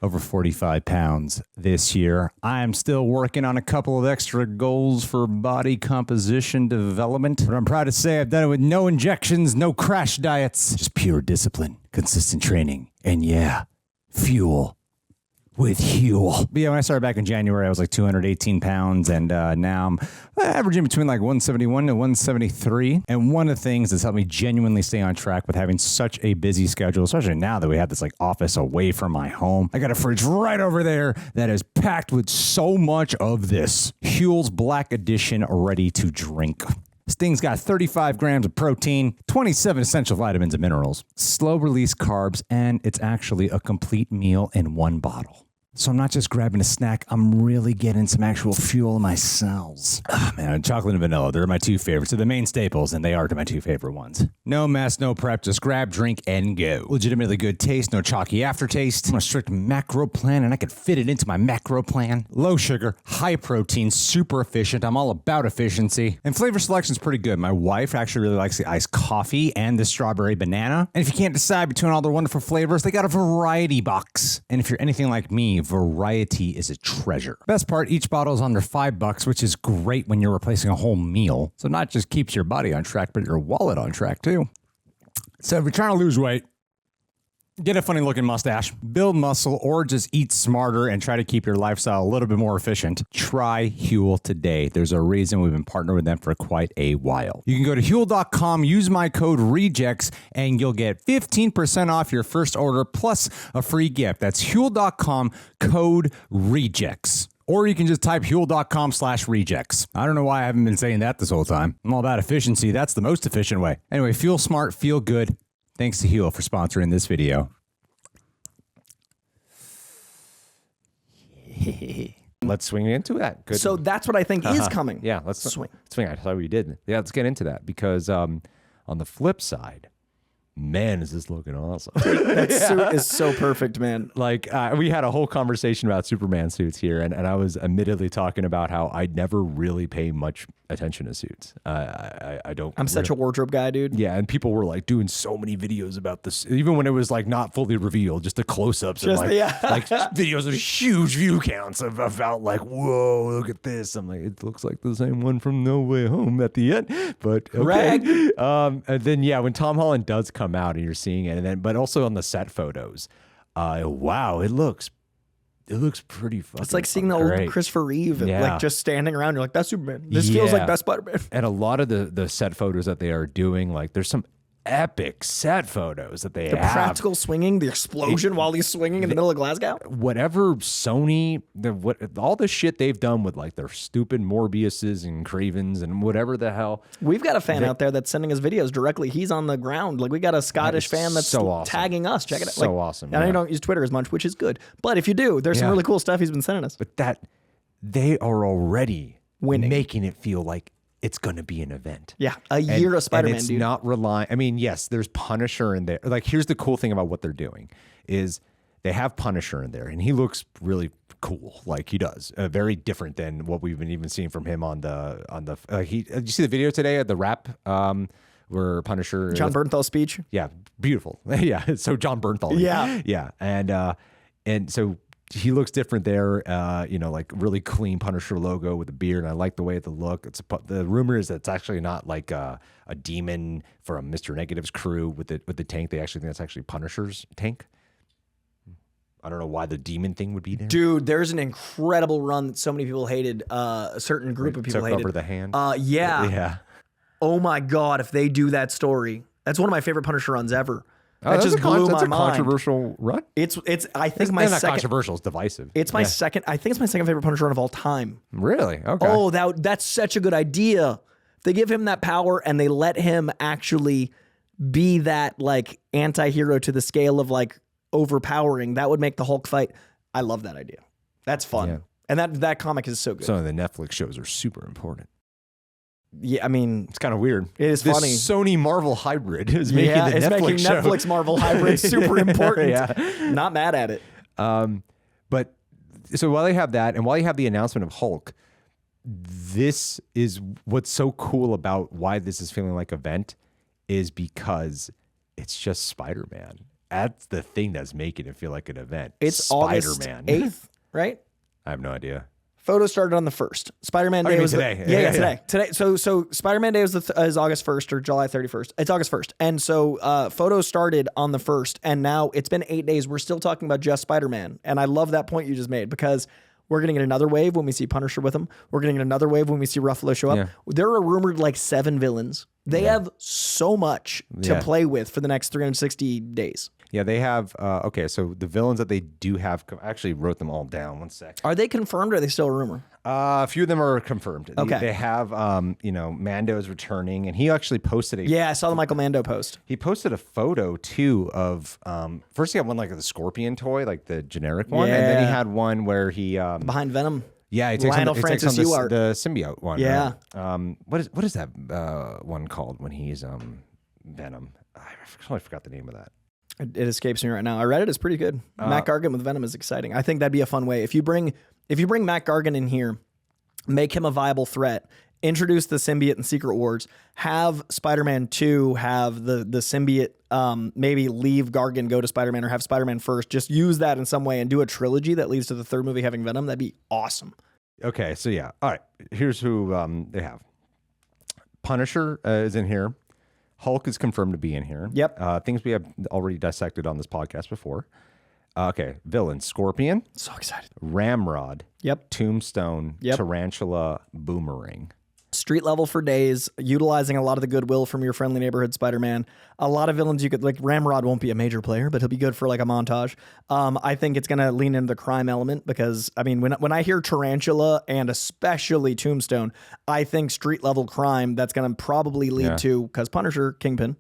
over 45 pounds this year. I am still working on a couple of extra goals for body composition development, but I'm proud to say I've done it with no injections, no crash diets, just pure discipline, consistent training, and fuel with HUEL. But yeah, when I started back in January, I was like 218 pounds, and now I'm averaging between like 171 to 173. And one of the things that's helped me genuinely stay on track with having such a busy schedule, especially now that we have this like office away from my home, I got a fridge right over there that is packed with so much of this. HUEL's Black Edition ready to drink. This thing's got 35 grams of protein, 27 essential vitamins and minerals, slow release carbs, and it's actually a complete meal in one bottle. So I'm not just grabbing a snack, I'm really getting some actual fuel in my cells. Man, chocolate and vanilla, they're my two favorites. They're the main staples, and they are my two favorite ones. No mess, no prep, just grab, drink, and go. Legitimately good taste, no chalky aftertaste. I'm on a strict macro plan, and I can fit it into my macro plan. Low sugar, high protein, super efficient. I'm all about efficiency. And flavor selection's pretty good. My wife actually really likes the iced coffee and the strawberry banana. And if you can't decide between all their wonderful flavors, they got a variety box. And if you're anything like me, variety is a treasure. Best part, each bottle is under $5, which is great when you're replacing a whole meal. So not just keeps your body on track, but your wallet on track too. So if you're trying to lose weight, get a funny looking mustache, build muscle, or just eat smarter and try to keep your lifestyle a little bit more efficient, try HUEL today. There's a reason we've been partnered with them for quite a while. You can go to HUEL.com, use my code REJECTS, and you'll get 15% off your first order plus a free gift. That's HUEL.com, code REJECTS. Or you can just type HUEL.com/rejects. I don't know why I haven't been saying that this whole time. I'm all about efficiency. That's the most efficient way. Anyway, feel smart, feel good. Thanks to HUEL for sponsoring this video. Let's swing into that. Good. So that's what I think is coming. Yeah, let's swing. I saw what you did. Yeah, let's get into that because on the flip side, man, is this looking awesome. That suit is so perfect, man. Like we had a whole conversation about Superman suits here, and I was admittedly talking about how I never really pay much attention to suits. I don't. I'm such a wardrobe guy, dude. Yeah, and people were like doing so many videos about this, even when it was like not fully revealed, just the close-ups and like videos with huge view counts about like, whoa, look at this. I'm like, it looks like the same one from No Way Home at the end, but okay. And then when Tom Holland does come out and you're seeing it, and then but also on the set photos, wow, it looks pretty fucking. It's like seeing the great. old Christopher Reeve, like just standing around. You're like, that's Superman. This feels like best Spider-Man. And a lot of the set photos that they are doing, like there's some epic set photos that they have. The practical swinging, the explosion while he's swinging in the middle of Glasgow. Whatever Sony, all the shit they've done with like their stupid Morbiuses and Cravens and whatever the hell. We've got a fan out there that's sending us videos directly. He's on the ground. Like we got a Scottish fan that's so awesome. tagging us. Check it out. So awesome. I know you don't use Twitter as much, which is good. But if you do, there's some really cool stuff he's been sending us. But that they are already winning, making it feel like it's going to be an event. Yeah, a year of Spider-Man, and it's dude. not relying. I mean, yes, there's Punisher in there. Like, here's the cool thing about what they're doing is they have Punisher in there, and he looks really cool. Like he does, very different than what we've been even seeing from him on the. Did you see the video today of the rap? Where Punisher John Bernthal speech. Yeah, beautiful. Yeah, so John Bernthal. Yeah, and so. He looks different there, like really clean Punisher logo with a beard. And I like the way the look. The rumor is that it's actually not like a demon from Mr. Negative's crew with the tank. They actually think that's actually Punisher's tank. I don't know why the demon thing would be there. Dude, there's an incredible run that so many people hated. A certain group of people hated. Over the hand. Yeah. Oh my God, if they do that story, that's one of my favorite Punisher runs ever. That just blew my mind. That's a controversial run. I think my second. Controversial is divisive. It's my second. I think it's my second favorite Punisher run of all time. Really? Okay. Oh, that's such a good idea. They give him that power and they let him actually be that like anti-hero to the scale of like overpowering. That would make the Hulk fight. I love that idea. That's fun. Yeah. And that comic is so good. Some of the Netflix shows are super important. Yeah, I mean, It's kind of weird. It is this funny. Sony Marvel hybrid is making the it's Netflix making show. Netflix Marvel hybrid super important. Yeah. Not mad at it. But so while they have that, and while you have the announcement of Hulk, this is what's so cool about why this is feeling like an event is because it's just Spider-Man. That's the thing that's making it feel like an event. It's August Spider-Man. 8th, right? I have no idea. Photos started on the 1st. Spider-Man Day you mean was today. Yeah, today. Today. So Spider-Man Day is August 1st or July 31st. It's August 1st. And so photos started on the 1st, and now it's been 8 days. We're still talking about just Spider-Man. And I love that point you just made because we're going to get another wave when we see Punisher with him. We're going to get another wave when we see Ruffalo show up. Yeah. There are rumored like 7 villains. They have so much to play with for the next 360 days. Yeah, they have, okay, so the villains that they do have, I actually wrote them all down. One sec. Are they confirmed or are they still a rumor? A few of them are confirmed. Okay. They have, Mando's returning, and he actually posted Yeah, I saw the Michael Mando post. He posted a photo too of first he had one like the Scorpion toy, like the generic one, and then he Yeah. had one where he Behind Venom. he takes Lionel on, Francis the, Ewart. the symbiote one. Yeah. Right? What is that one called when he's Venom? I totally forgot the name of that. It escapes me right now. I read it. It's pretty good. Matt Gargan with Venom is exciting. I think that'd be a fun way. If you bring Matt Gargan in here, make him a viable threat, introduce the symbiote in Secret Wars, have Spider-Man 2 have the symbiote maybe leave Gargan, go to Spider-Man, or have Spider-Man first. Just use that in some way and do a trilogy that leads to the third movie having Venom. That'd be awesome. Okay, so yeah. All right. Here's who they have. Punisher is in here. Hulk is confirmed to be in here. Yep. Things we have already dissected on this podcast before. Okay. Villains. Scorpion. So excited. Ramrod. Yep. Tombstone. Yep. Tarantula. Boomerang. Street level for days, utilizing a lot of the goodwill from your friendly neighborhood Spider-Man. A lot of villains you could, like Ramrod won't be a major player, but he'll be good for like a montage. I think it's going to lean into the crime element because, I mean, when I hear Tarantula and especially Tombstone, I think street level crime that's going to probably lead to, because Punisher, Kingpin.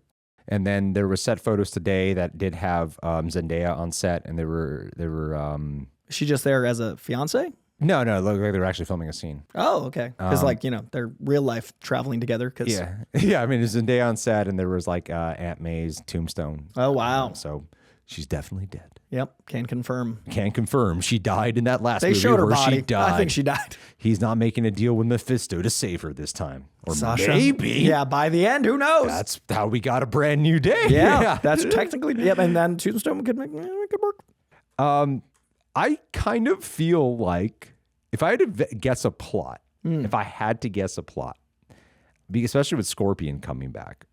And then there were set photos today that did have Zendaya on set, and they were Is she just there as a fiance? no, it looked like they were actually filming a scene. Oh, okay. Because they're real life traveling together. Cause, Yeah. I mean, it's Zendaya on set, and there was like Aunt May's tombstone. Oh, wow. So she's definitely dead. Yep. Can confirm. Can confirm she died in that last They movie showed her where body. she died. I think she died. He's not making a deal with Mephisto to save her this time, or Sasha. maybe. Yeah, by the end, who knows? That's how we got a brand new day. Yeah, that's technically, yep. And then Tombstone could could work. I kind of feel like if I had to guess a plot, especially with Scorpion coming back,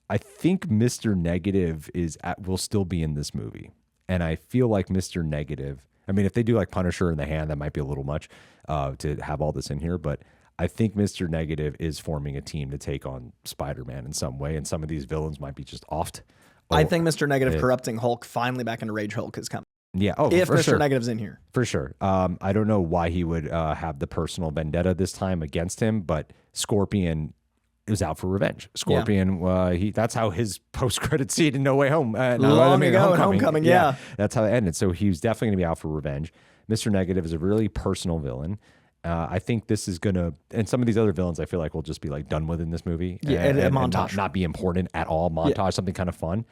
I think Mr. Negative will still be in this movie. And I feel like Mr. Negative, I mean, if they do like Punisher in the Hand, that might be a little much to have all this in here. But I think Mr. Negative is forming a team to take on Spider-Man in some way. And some of these villains might be just offed. I think Mr. Negative corrupting Hulk finally back into Rage Hulk is coming. Yeah. If for Mr. sure. Negative's in here. For sure. I don't know why he would have the personal vendetta this time against him, but Scorpion was out for revenge. Scorpion, that's how his post-credit scene in No Way Home. Long ago in Homecoming, yeah. That's how it ended. So he was definitely going to be out for revenge. Mr. Negative is a really personal villain. I think this is going to, and some of these other villains I feel like will just be like done with in this movie. And montage. Not be important at all. Montage, something kind of fun.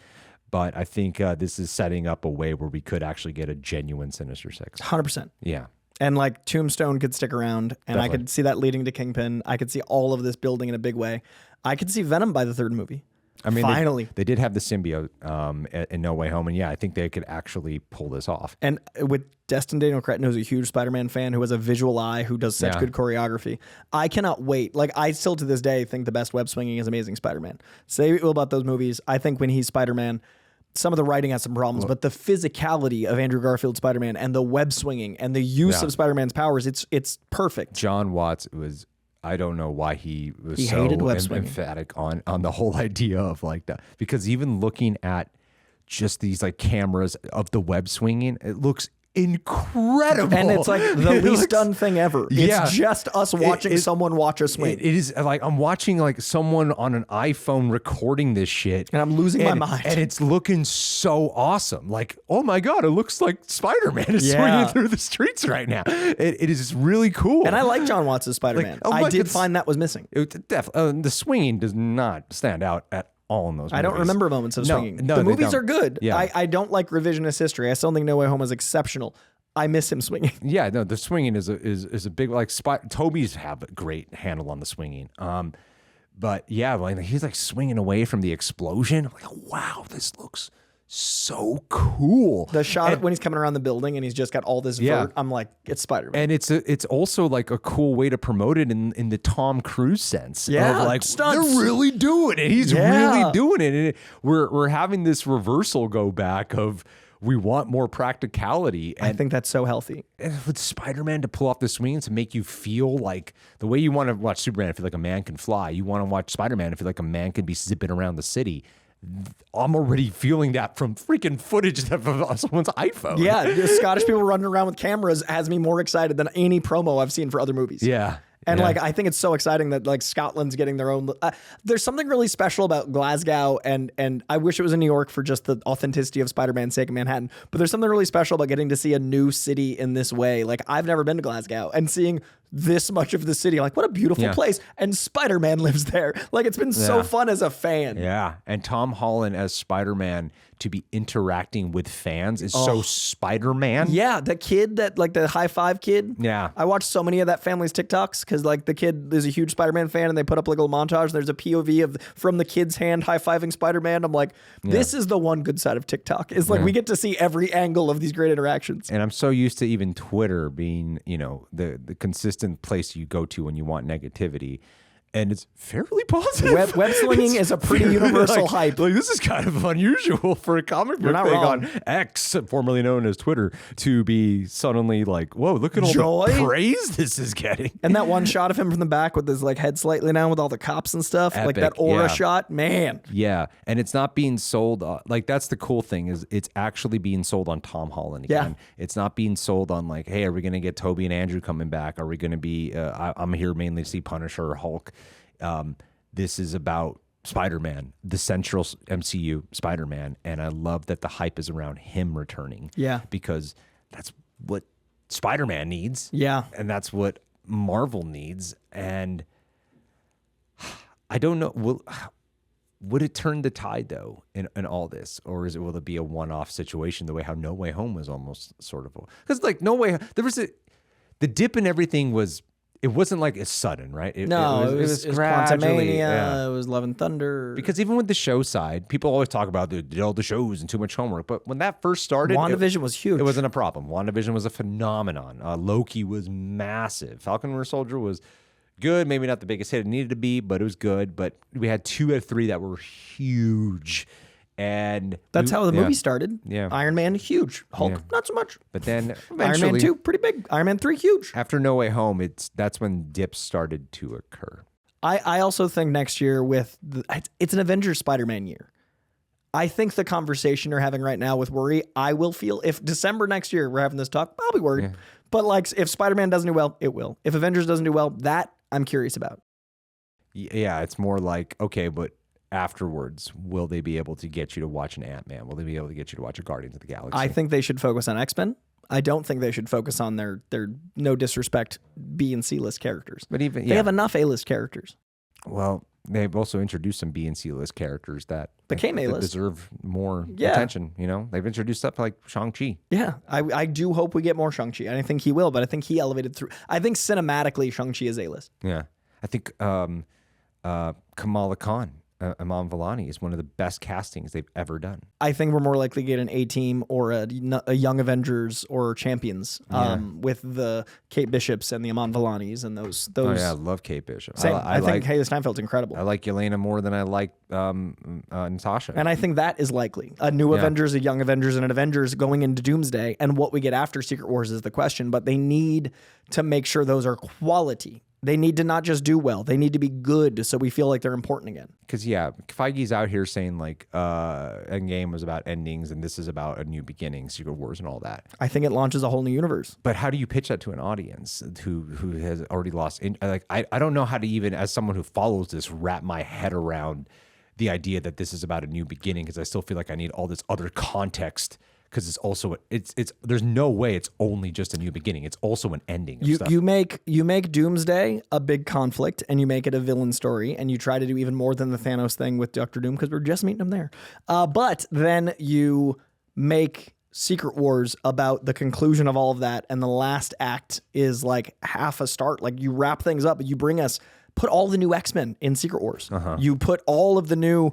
But I think this is setting up a way where we could actually get a genuine Sinister Six. 100%. Yeah. And like Tombstone could stick around, and I could see that leading to Kingpin. I could see all of this building in a big way. I could see Venom by the third movie. I mean, finally, they did have the symbiote in No Way Home, and yeah, I think they could actually pull this off. And with Destin Daniel Cretton, who's a huge Spider-Man fan, who has a visual eye, who does such good choreography, I cannot wait. Like, I still to this day think the best web swinging is Amazing Spider-Man. Say what you will about those movies. I think when he's Spider-Man, some of the writing has some problems, but the physicality of Andrew Garfield Spider-Man and the web swinging and the use of Spider-Man's powers, it's perfect. John Watts was, I don't know why he was so hated web swinging. emphatic on the whole idea of like that, because even looking at just these like cameras of the web swinging, it looks incredible. And it's like the least done thing ever. Yeah. It's just us watching someone watch a swing. It is like I'm watching like someone on an iPhone recording this shit. And I'm losing my mind. And it's looking so awesome. Like, oh my God, it looks like Spider-Man is Yeah. swinging through the streets right now. It is really cool. And I like John Watts' Spider-Man. I did find that was missing. The swinging does not stand out at all in those movies. I don't remember moments of swinging. No, the they movies don't. are good. Yeah. I don't like revisionist history. I still think No Way Home is exceptional. I miss him swinging. Yeah, no, the swinging is a big like Toby's have a great handle on the swinging. But yeah, like he's like swinging away from the explosion. I'm like, wow, this looks so cool. The shot when he's coming around the building and he's just got all this vert, I'm like, it's Spider-Man. And it's also like a cool way to promote it in the Tom Cruise sense. Yeah, of like stunts. they're really doing it. He's Yeah. really doing it. And we're having this reversal go back of we want more practicality. I think that's so healthy. And with Spider-Man to pull off the swing to make you feel like the way you want to watch Superman and feel like a man can fly, you want to watch Spider-Man and feel like a man can be zipping around the city. I'm already feeling that from freaking footage of someone's iPhone. Yeah, the Scottish people running around with cameras has me more excited than any promo I've seen for other movies. Yeah. And Yeah. like, I think it's so exciting that like Scotland's getting their own. There's something really special about Glasgow, and I wish it was in New York for just the authenticity of Spider-Man's sake of Manhattan. But there's something really special about getting to see a new city in this way. Like I've never been to Glasgow and seeing this much of the city, like what a beautiful place, and Spider-Man lives there. Like it's been so fun as a fan. Yeah, and Tom Holland as Spider-Man to be interacting with fans is so Spider-Man. Yeah, the kid that like the high five kid. Yeah. I watched so many of that family's TikToks because like the kid is a huge Spider-Man fan and they put up like a little montage. And there's a POV of from the kid's hand high fiving Spider-Man. I'm like, this is the one good side of TikTok. Is like we get to see every angle of these great interactions. And I'm so used to even Twitter being, you know, the consistent place you go to when you want negativity. And it's fairly positive. Web slinging is a pretty universal hype. Like this is kind of unusual for a comic book not thing wrong. on X, formerly known as Twitter, to be suddenly like, whoa, look at all Joy? the praise this is getting. And that one shot of him from the back with his like head slightly down with all the cops and stuff, like that Epic, aura yeah. shot, man. Yeah, and it's not being sold. Like that's the cool thing is it's actually being sold on Tom Holland again. Yeah. It's not being sold on like, hey, are we going to get Toby and Andrew coming back? Are we going to be? I'm here mainly to see Punisher or Hulk. This is about Spider-Man, the central MCU Spider-Man, and I love that the hype is around him returning. Yeah. because that's what Spider-Man needs. Yeah. and that's what Marvel needs. And I don't know. Would it turn the tide though in all this, or will it be a one-off situation the way how No Way Home was almost sort of? Because like No Way, there was the dip in everything was. It wasn't like as sudden, right? It was gradually. Quantumania, it was Love and Thunder. Because even with the show side, people always talk about all the shows and too much homework. But when that first started, WandaVision was huge. It wasn't a problem. WandaVision was a phenomenon. Loki was massive. Falcon and Winter Soldier was good. Maybe not the biggest hit it needed to be, but it was good. But we had 2 out of 3 that were huge. And that's how the movie started. Yeah. Iron Man, huge. Hulk, not so much. But then Iron Man eventually, 2, pretty big. Iron Man 3, huge. after No Way Home, that's when dips started to occur. I also think next year it's an Avengers Spider-Man year. I think the conversation you're having right now with worry, I will feel if December next year we're having this talk, I'll be worried. Yeah. But like if Spider-Man doesn't do well, it will. If Avengers doesn't do well, that I'm curious about. Yeah, it's more like, okay, but afterwards, will they be able to get you to watch an Ant-Man? Will they be able to get you to watch a Guardians of the Galaxy? I think they should focus on X-Men. I don't think they should focus on their no disrespect B and C list characters. But even They have enough A-list characters. well, they've also introduced some B and C list characters that Became that A-list. deserve more Yeah. attention. You know, they've introduced stuff like Shang-Chi. Yeah, I do hope we get more Shang-Chi. I don't think he will, but I think he elevated through. I think cinematically Shang-Chi is A-list. Yeah, I think Kamala Khan. Iman Vellani is one of the best castings they've ever done. I think we're more likely to get an A-Team or a Young Avengers or Champions with the Kate Bishops and the Iman Vellanis and those. Oh yeah, I love Kate Bishop. Same. I think like Haley Steinfeld's incredible. I like Yelena more than I like Natasha. And I think that is likely. A new Avengers, a Young Avengers, and an Avengers going into Doomsday. And what we get after Secret Wars is the question, but they need to make sure those are quality. They need to not just do well. They need to be good so we feel like they're important again. Because, yeah, Feige's out here saying, like, Endgame was about endings and this is about a new beginning, Secret Wars and all that. I think it launches a whole new universe. But how do you pitch that to an audience who has already lost? I don't know how to even, as someone who follows this, wrap my head around the idea that this is about a new beginning, because I still feel like I need all this other context. Because it's also there's no way it's only just a new beginning. It's also an ending. You make Doomsday a big conflict, and you make it a villain story, and you try to do even more than the Thanos thing with Doctor Doom, because we're just meeting him there. But then you make Secret Wars about the conclusion of all of that, and the last act is like half a start. Like you wrap things up, but you put all the new Xmen in Secret Wars. You put all of the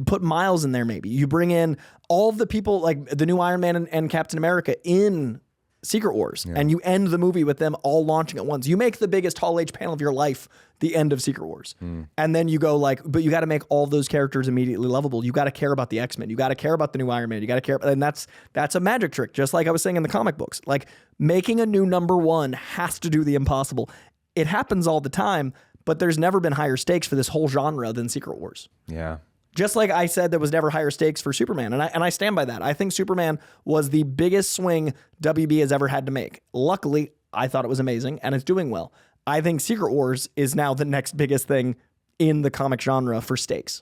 put Miles in there maybe. You bring in all of the people, like the new Iron Man and Captain America in Secret Wars. Yeah. And you end the movie with them all launching at once. You make the biggest Hall H panel of your life the end of Secret Wars. And then you go like, but you got to make all those characters immediately lovable. You got to care about the X-Men. You got to care about the new Iron Man. You got to care. And that's a magic trick, just like I was saying in the comic books. Like making a new number one has to do the impossible. It happens all the time, but there's never been higher stakes for this whole genre than Secret Wars. Yeah. Just like I said, there was never higher stakes for Superman. And I stand by that. I think Superman was the biggest swing WB has ever had to make. Luckily, I thought it was amazing and it's doing well. I think Secret Wars is now the next biggest thing in the comic genre for stakes.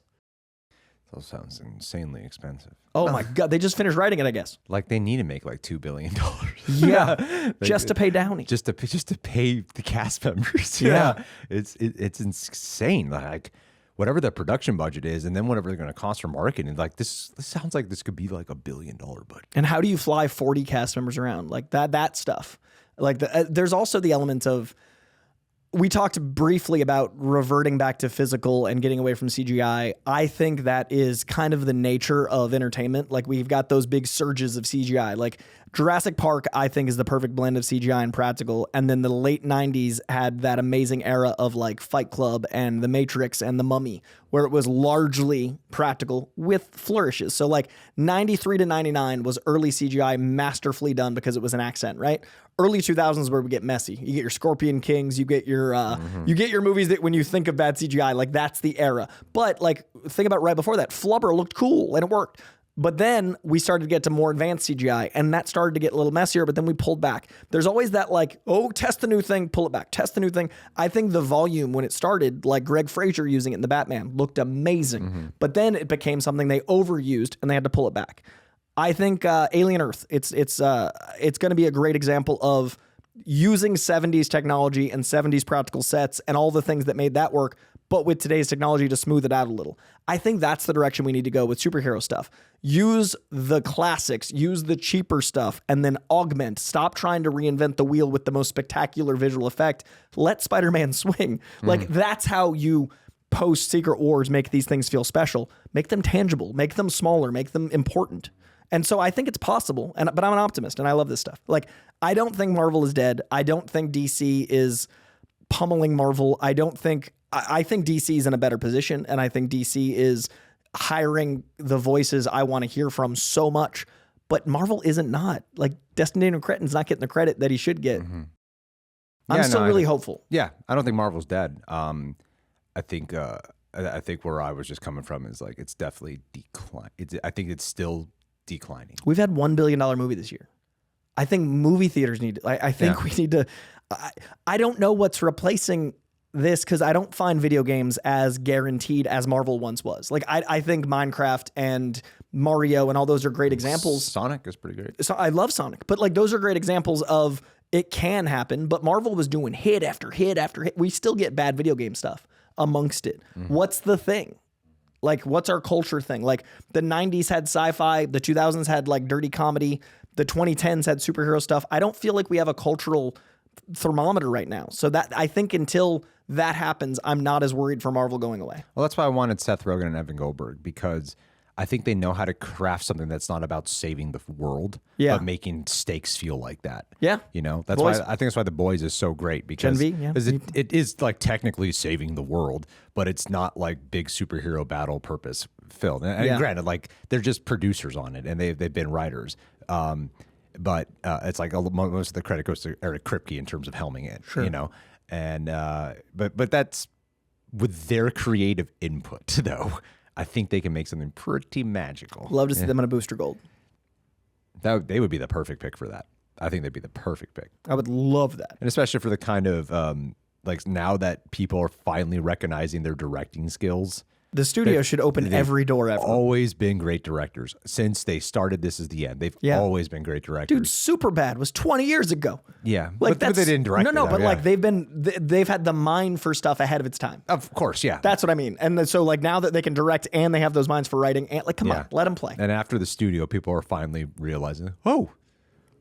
That sounds insanely expensive. Oh my God. They just finished writing it, I guess. Like they need to make like $2 billion. Yeah. Just to pay Downey. Just to pay the cast members. Yeah. It's insane. Like whatever the production budget is, and then whatever they're going to cost for marketing. Like this sounds like this could be like $1 billion budget. And how do you fly 40 cast members around? Like that stuff. Like there's also the element of, we talked briefly about reverting back to physical and getting away from CGI. I think that is kind of the nature of entertainment. Like we've got those big surges of CGI. Like Jurassic Park, I think, is the perfect blend of CGI and practical. And then the late 90s had that amazing era of like Fight Club and The Matrix and The Mummy, where it was largely practical with flourishes. So like 93 to 99 was early CGI masterfully done because it was an accent, right? Early 2000s where we get messy. You get your Scorpion Kings, you get your movies that when you think of bad CGI, like that's the era. But like think about right before that, Flubber looked cool and it worked. But then we started to get to more advanced CGI and that started to get a little messier, but then we pulled back. There's always that like, oh, test the new thing, pull it back, test the new thing. I think the volume when it started, like Greg Fraser using it in The Batman, looked amazing. But then it became something they overused and they had to pull it back. I think Alien Earth, it's going to be a great example of using 70s technology and 70s practical sets and all the things that made that work, but with today's technology to smooth it out a little. I think that's the direction we need to go with superhero stuff. Use the classics, use the cheaper stuff, and then augment. Stop trying to reinvent the wheel with the most spectacular visual effect. Let Spider-Man swing. Like that's how you post Secret Wars make these things feel special. Make them tangible, make them smaller, make them important. And so I think it's possible, but I'm an optimist and I love this stuff. Like, I don't think Marvel is dead. I don't think DC is pummeling Marvel. I think DC is in a better position, and I think DC is hiring the voices I want to hear from so much, but Marvel isn't not. Like, Destin Daniel Cretton's not getting the credit that he should get. I'm still really hopeful. Yeah, I don't think Marvel's dead. I think where I was just coming from is like, it's definitely decline. I think it's still declining. We've had $1 billion movie this year. I think movie theaters need to, I think we need to, I don't know what's replacing this because I don't find video games as guaranteed as Marvel once was. Like I think Minecraft and Mario and all those are great examples. Sonic is pretty great. So I love Sonic, but like those are great examples of it can happen, but Marvel was doing hit after hit after hit. We still get bad video game stuff amongst it. What's the thing? Like, what's our culture thing? Like, the 90s had sci-fi, the 2000s had, like, dirty comedy, the 2010s had superhero stuff. I don't feel like we have a cultural thermometer right now. So that I think until that happens, I'm not as worried for Marvel going away. Well, that's why I wanted Seth Rogen and Evan Goldberg, because I think they know how to craft something that's not about saving the world, but making stakes feel like that. Yeah. You know, that's why I think that's why The Boys is so great, because it is like technically saving the world, but it's not like big superhero battle purpose film. And granted, like they're just producers on it and they've been writers. But it's like most of the credit goes to Eric Kripke in terms of helming it, you know? And but that's with their creative input, though. I think they can make something pretty magical. Love to see them in a booster gold. They would be the perfect pick for that. I think they'd be the perfect pick. I would love that. And especially for the kind of, like now that people are finally recognizing their directing skills. The studio should open every door ever. Always been great directors. Since they started This Is the End, they've always been great directors. Dude, Superbad was 20 years ago. Yeah. Like but they didn't direct No, it, but yeah. like they've had the mind for stuff ahead of its time. Of course, yeah. That's what I mean. And then, so like now that they can direct and they have those minds for writing, and like come on, let them play. And after the studio, people are finally realizing, oh,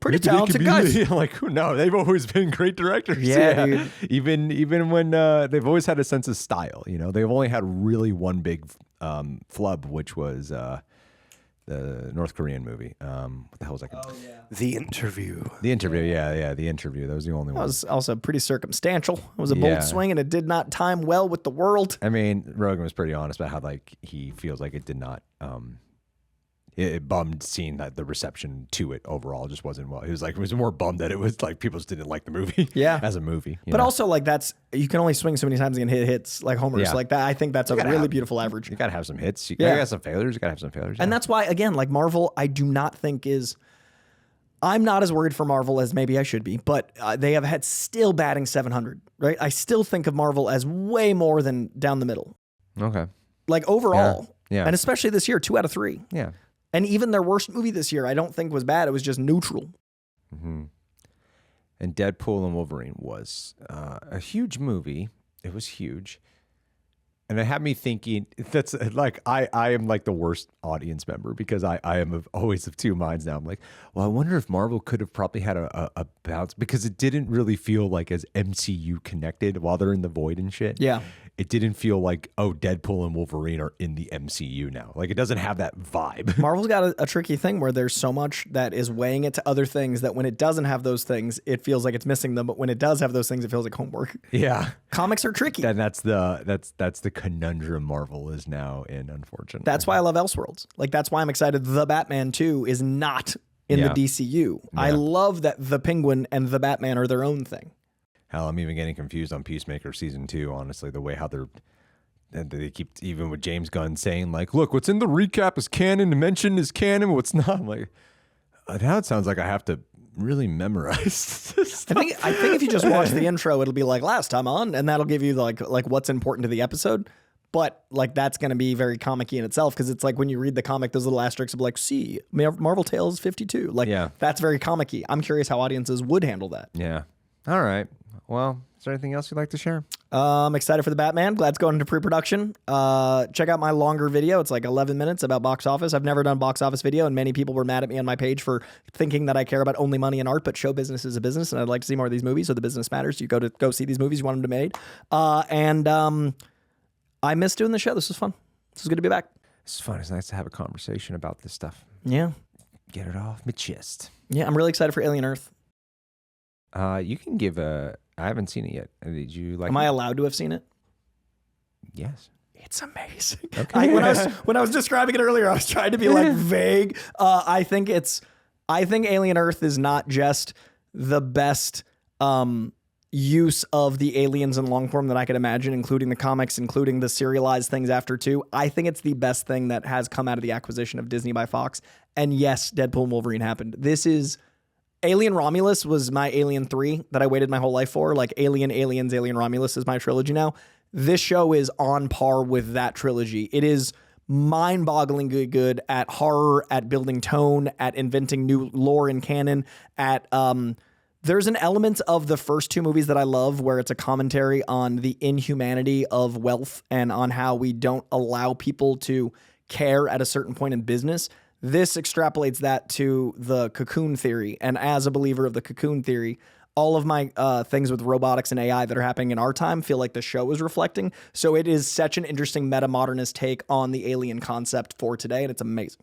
Pretty maybe they talented could guys. be- like, no, they've always been great directors. Yeah, dude. Even when they've always had a sense of style. You know, they've only had really one big flub, which was the North Korean movie. What the hell was that? The Interview. The Interview. Yeah, The Interview. That was the only That one. was also pretty circumstantial. It was a bold Yeah. swing and it did not time well with the world. I mean, Rogen was pretty honest about how like he feels like it did not. It bummed seeing that the reception to it overall just wasn't well. He was like, it was more bummed that it was like people just didn't like the movie. Yeah. as a movie. But also like you can only swing so many times and hit hits like homers. Yeah. Like that. I think that's a really beautiful average. you gotta have some hits. You Yeah. gotta have some failures. You gotta have some failures. And that's why, again, like Marvel, I do not think I'm not as worried for Marvel as maybe I should be, but they have had still batting 700, right? I still think of Marvel as way more than down the middle. okay. Like overall. Yeah. And especially this year, 2 out of 3. Yeah. And even their worst movie this year, I don't think was bad. It was just neutral. And Deadpool and Wolverine was a huge movie. It was huge. And it had me thinking, that's like, I am like the worst audience member because I am always of two minds now. I'm like, well, I wonder if Marvel could have probably had a bounce because it didn't really feel like as MCU connected while they're in the void and shit. Yeah. It didn't feel like, oh, Deadpool and Wolverine are in the MCU now. Like it doesn't have that vibe. Marvel's got a tricky thing where there's so much that is weighing it to other things that when it doesn't have those things, it feels like it's missing them. But when it does have those things, it feels like homework. Yeah. Comics are tricky. And that's the conundrum Marvel is now in, unfortunately. That's why I love Elseworlds. Like, that's why I'm excited. The Batman 2 is not in the DCU. I love that the Penguin and the Batman are their own thing. Hell, I'm even getting confused on Peacemaker season 2, honestly, the way how they keep, even with James Gunn saying like, look, what's in the recap is canon, mentioned is canon, what's not. I'm like, now it sounds like I have to really memorize this I think if you just watch the intro, it'll be like last time on, and that'll give you like what's important to the episode. But like that's going to be very comic-y in itself because it's like when you read the comic, those little asterisks of like, see, Marvel Tales 52. Like that's very comic-y. I'm curious how audiences would handle that. Yeah. All right. Well, is there anything else you'd like to share? I'm excited for the Batman. Glad it's going into pre-production. Check out my longer video. It's like 11 minutes about box office. I've never done box office video, and many people were mad at me on my page for thinking that I care about only money and art, but show business is a business, and I'd like to see more of these movies. So the business matters. You go see these movies. You want them to be made. I miss doing the show. This was fun. This is good to be back. It's fun. It's nice to have a conversation about this stuff. Yeah. Get it off my chest. Yeah, I'm really excited for Alien Earth. You can give I haven't seen it yet. Did you like? Am I allowed to have seen it? Yes. It's amazing. Okay. When I was describing it earlier, I was trying to be like vague. I think Alien Earth is not just the best use of the aliens in long form that I could imagine, including the comics, including the serialized things after 2. I think it's the best thing that has come out of the acquisition of Disney by Fox. And yes, Deadpool and Wolverine happened. This is Alien Romulus was my Alien 3 that I waited my whole life for. Like Alien, Aliens, Alien Romulus is my trilogy now. This show is on par with that trilogy. It is mind-bogglingly good at horror, at building tone, at inventing new lore and canon, at there's an element of the first 2 movies that I love where it's a commentary on the inhumanity of wealth and on how we don't allow people to care at a certain point in business. This extrapolates that to the cocoon theory. And as a believer of the cocoon theory, all of my things with robotics and AI that are happening in our time feel like the show is reflecting. So it is such an interesting meta-modernist take on the alien concept for today, and it's amazing.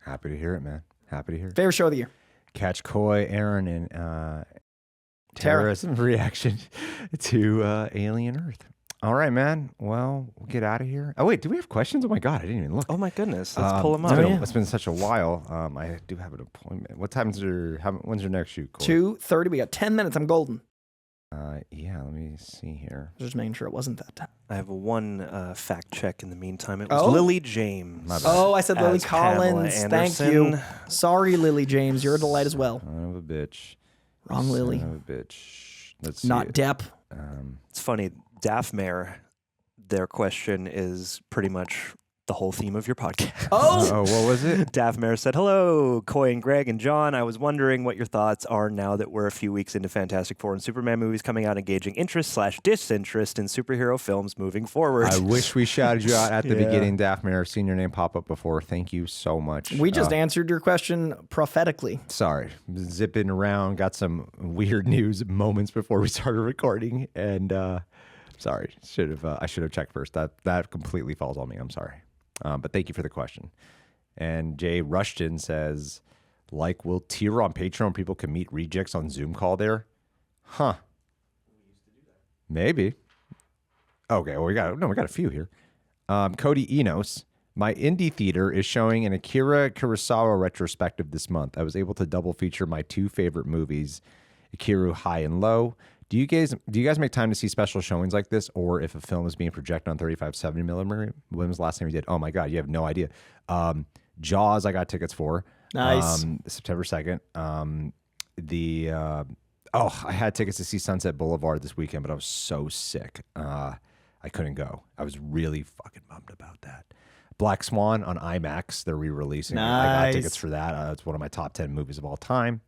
Happy to hear it, man. Happy to hear it. Favorite show of the year. Catch Coy, Aaron, and Tara's reaction to Alien Earth. All right, man. Well, we'll get out of here. Oh, wait. Do we have questions? Oh, my God. I didn't even look. Oh, my goodness. Let's pull them up. It's been such a while. I do have an appointment. When's your next shoot, Coy? 2:30. We got 10 minutes. I'm golden. Yeah, let me see here. Just making sure it wasn't that time. I have one fact check in the meantime. It was Oh? Lily James. Oh, I said Lily as Pamela Collins. Thank Anderson. you. Sorry, Lily James. You're a delight as well. Son of a bitch. Wrong Lily. Son of a bitch. Let's see. Not it. Depp. It's funny. Daphmare, their question is pretty much the whole theme of your podcast. Oh! What was it? Daphmare said, "Hello, Coy and Greg and John. I was wondering what your thoughts are now that we're a few weeks into Fantastic Four and Superman movies coming out, engaging interest/disinterest in superhero films moving forward." I wish we shouted you out at the Yeah. beginning, Daphne. I've seen your name pop up before. Thank you so much. We just answered your question prophetically. Sorry, zipping around. Got some weird news moments before we started recording, and sorry, I should have checked first. That completely falls on me. I'm sorry, but thank you for the question. And Jay Rushton says, "Like, will tier on Patreon people can meet rejects on Zoom call there?" Huh? Maybe. Okay, well we got a few here. Cody Enos. My indie theater is showing an Akira Kurosawa retrospective this month. I was able to double feature my two favorite movies, Akira High and Low. Do you guys make time to see special showings like this, or if a film is being projected on 35-70 millimeter? When was the last time you did? Oh my God, you have no idea. Jaws, I got tickets for. Nice. September 2nd. I had tickets to see Sunset Boulevard this weekend, but I was so sick. I couldn't go. I was really fucking bummed about that. Black Swan on IMAX, they're re-releasing. I got Nice. tickets for that. It's one of my top 10 movies of all time.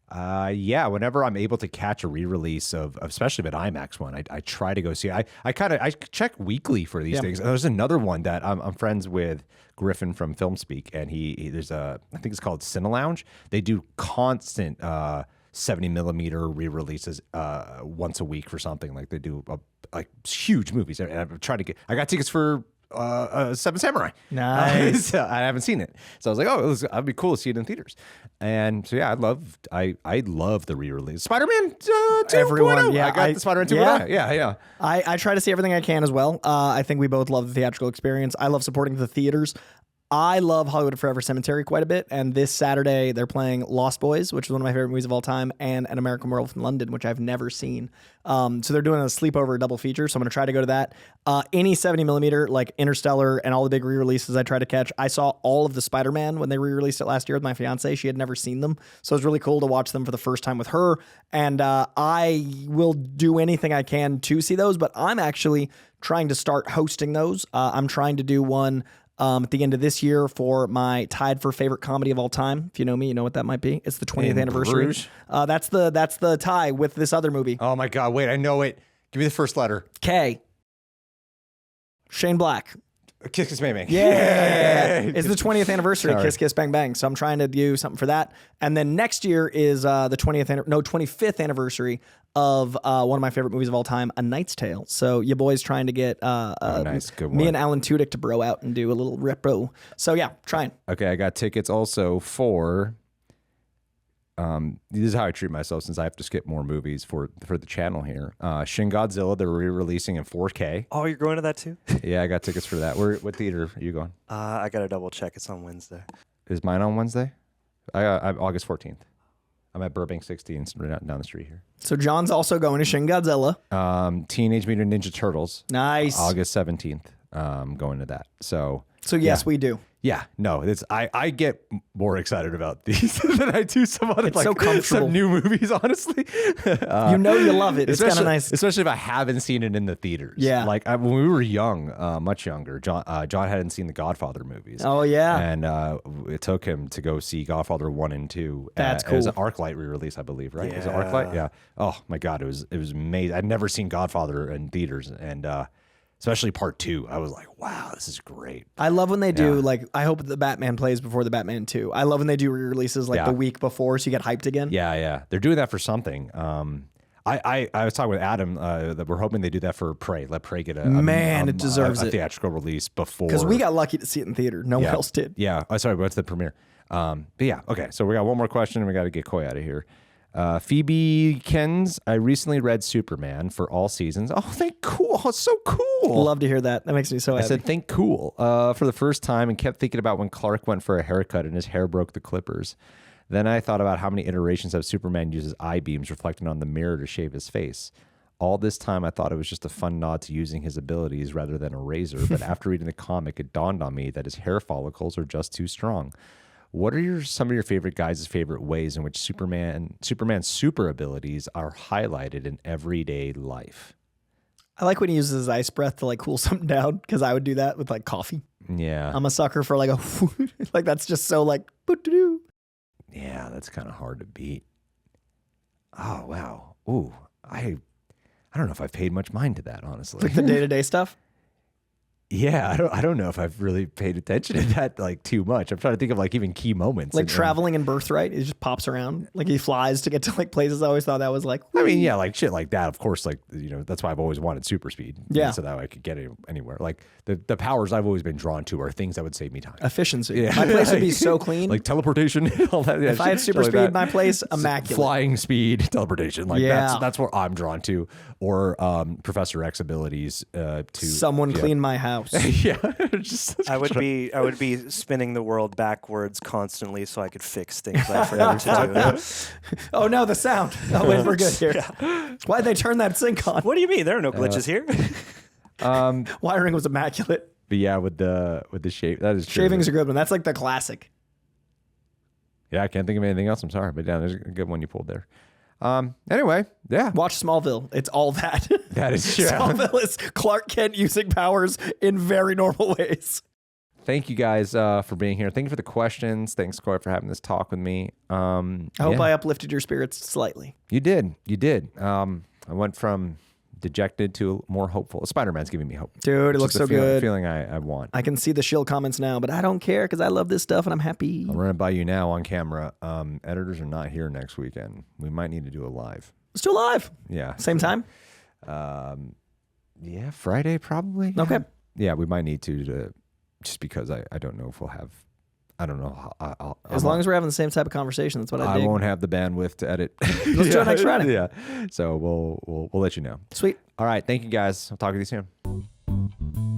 Whenever I'm able to catch a re-release of especially an IMAX one, I try to go see it. I check weekly for these things. And there's another one that I'm friends with Griffin from Film Speak, and there's I think it's called Cine Lounge. They do constant 70 millimeter re-releases once a week for something. Like they do like huge movies. And I'm trying to I got tickets for Seven Samurai. Nice. I haven't seen it, so I was like, it'd be cool to see it in theaters. And so yeah, I love the re-release. Spiderman 2.0. Everyone, yeah, I got the Spiderman 2.0. Yeah. I try to see everything I can as well. I think we both love the theatrical experience. I love supporting the theaters. I love Hollywood Forever Cemetery quite a bit, and this Saturday they're playing Lost Boys, which is one of my favorite movies of all time, and An American Werewolf in London, which I've never seen. So they're doing a sleepover double feature, so I'm going to try to go to that. Any 70 millimeter, like Interstellar and all the big re-releases I try to catch. I saw all of the Spider-Man when they re-released it last year with my fiance. She had never seen them, so it was really cool to watch them for the first time with her, and I will do anything I can to see those, but I'm actually trying to start hosting those. I'm trying to do one at the end of this year for my tied for favorite comedy of all time. If you know me, you know what that might be. It's the 20th In anniversary. Bruges? That's the tie with this other movie. Oh my God, wait, I know it. Give me the first letter. K. Shane Black. Kiss Kiss Bang Bang. Yeah. It's the 20th anniversary of Sorry. Kiss Kiss Bang Bang. So I'm trying to do something for that. And then next year is the 25th anniversary of one of my favorite movies of all time, A Knight's Tale. So your boy's trying to get nice. Good me one. and Alan Tudyk to bro out and do a little repro. So yeah, trying. Okay, I got tickets also for. This is how I treat myself since I have to skip more movies for the channel here. Shin Godzilla, they're re-releasing in 4K. Oh, you're going to that too? Yeah, I got tickets for that. What theater are you going? I got to double check. It's on Wednesday. Is mine on Wednesday? I'm August 14th. I'm at Burbank 16, right down the street here. So John's also going to Shin Godzilla. Teenage Mutant Ninja Turtles. Nice. August 17th. Going to that. So yes, we do. yeah, no, I get more excited about these than I do some other It's so comfortable. some new movies, honestly. You know you love it. It's kind of nice. Especially if I haven't seen it in the theaters. Yeah. Like when we were young, much younger, John hadn't seen the Godfather movies. Oh, yeah. And it took him to go see Godfather 1 and 2. That's It was cool. an ArcLight re-release, I believe, right? Was it Yeah. ArcLight? Yeah. Oh my God, it was amazing. I'd never seen Godfather in theaters, and especially part 2. I was like, wow, this is great. I love when they do, Yeah. like, I hope the Batman plays before the Batman 2. I love when they do re-releases like Yeah. the week before so you get hyped again. Yeah. They're doing that for something. I was talking with Adam that we're hoping they do that for Prey. Let Prey get Man, it deserves a it. theatrical release before. Because we got lucky to see it in theater. No one else did. Yeah. Oh, sorry, we went to the premiere. But yeah, okay. So we got one more question and we got to get Coy out of here. Phoebe Kens, I recently read Superman for all seasons. Oh, thank cool. Oh, it's so cool. Love to hear that. That makes me so I happy. said, think cool for the first time and kept thinking about when Clark went for a haircut and his hair broke the clippers. Then I thought about how many iterations of Superman uses eye beams reflected on the mirror to shave his face. All this time, I thought it was just a fun nod to using his abilities rather than a razor, but after reading the comic, it dawned on me that his hair follicles are just too strong. What are some of your favorite guys' favorite ways in which Superman's super abilities are highlighted in everyday life? I like when he uses his ice breath to like cool something down, because I would do that with like coffee. Yeah. I'm a sucker for like a like that's just so like boo-doo-doo. Yeah, that's kind of hard to beat. Oh, wow. Ooh, I don't know if I've paid much mind to that, honestly. Like the day-to-day stuff. Yeah, I don't know if I've really paid attention to that like too much. I'm trying to think of like even key moments. Like traveling in Birthright, it just pops around. Like he flies to get to like places. I always thought that was like, I mean, yeah, like shit like that. Of course, like, you know, that's why I've always wanted super speed. Yeah. So that I could get anywhere. Like the powers I've always been drawn to are things that would save me time. efficiency. Yeah. My place would be so clean. Like teleportation, all that. Yeah, if I had super shit speed, like that. my place, immaculate. Flying speed, teleportation. Like Yeah. that's what I'm drawn to. Or Professor X abilities to Someone clean my house. Yeah. I would be spinning the world backwards constantly so I could fix things I forgot to do. Oh no, the sound. Oh wait, we're good here. Why'd they turn that sync on? What do you mean? There are no glitches here. Wiring was immaculate. But yeah, with the shave, that is true. Shaving's a good one. That's like the classic. Yeah, I can't think of anything else. I'm sorry, but yeah, there's a good one you pulled there. Anyway, yeah, Watch Smallville. It's all that. that is true. Smallville is Clark Kent using powers in very normal ways. Thank you guys for being here. Thank you for the questions. Thanks, Coy, for having this talk with me. I hope I uplifted your spirits slightly. You did. I went from dejected to more hopeful. Spider-Man's giving me hope. Dude, it looks so good. Feeling I want. I can see the shill comments now, but I don't care because I love this stuff and I'm happy. I'll run it by you now on camera. Editors are not here next weekend. We might need to do a live. Let's do live. Yeah. Same time? Yeah, Friday probably. Okay. Yeah, we might need to just because I don't know if we'll have. I don't know. As long as we're having the same type of conversation, that's what I dig. I won't have the bandwidth to edit. Let's do it next Friday. Yeah. So we'll let you know. Sweet. All right. Thank you guys. I'll talk to you soon.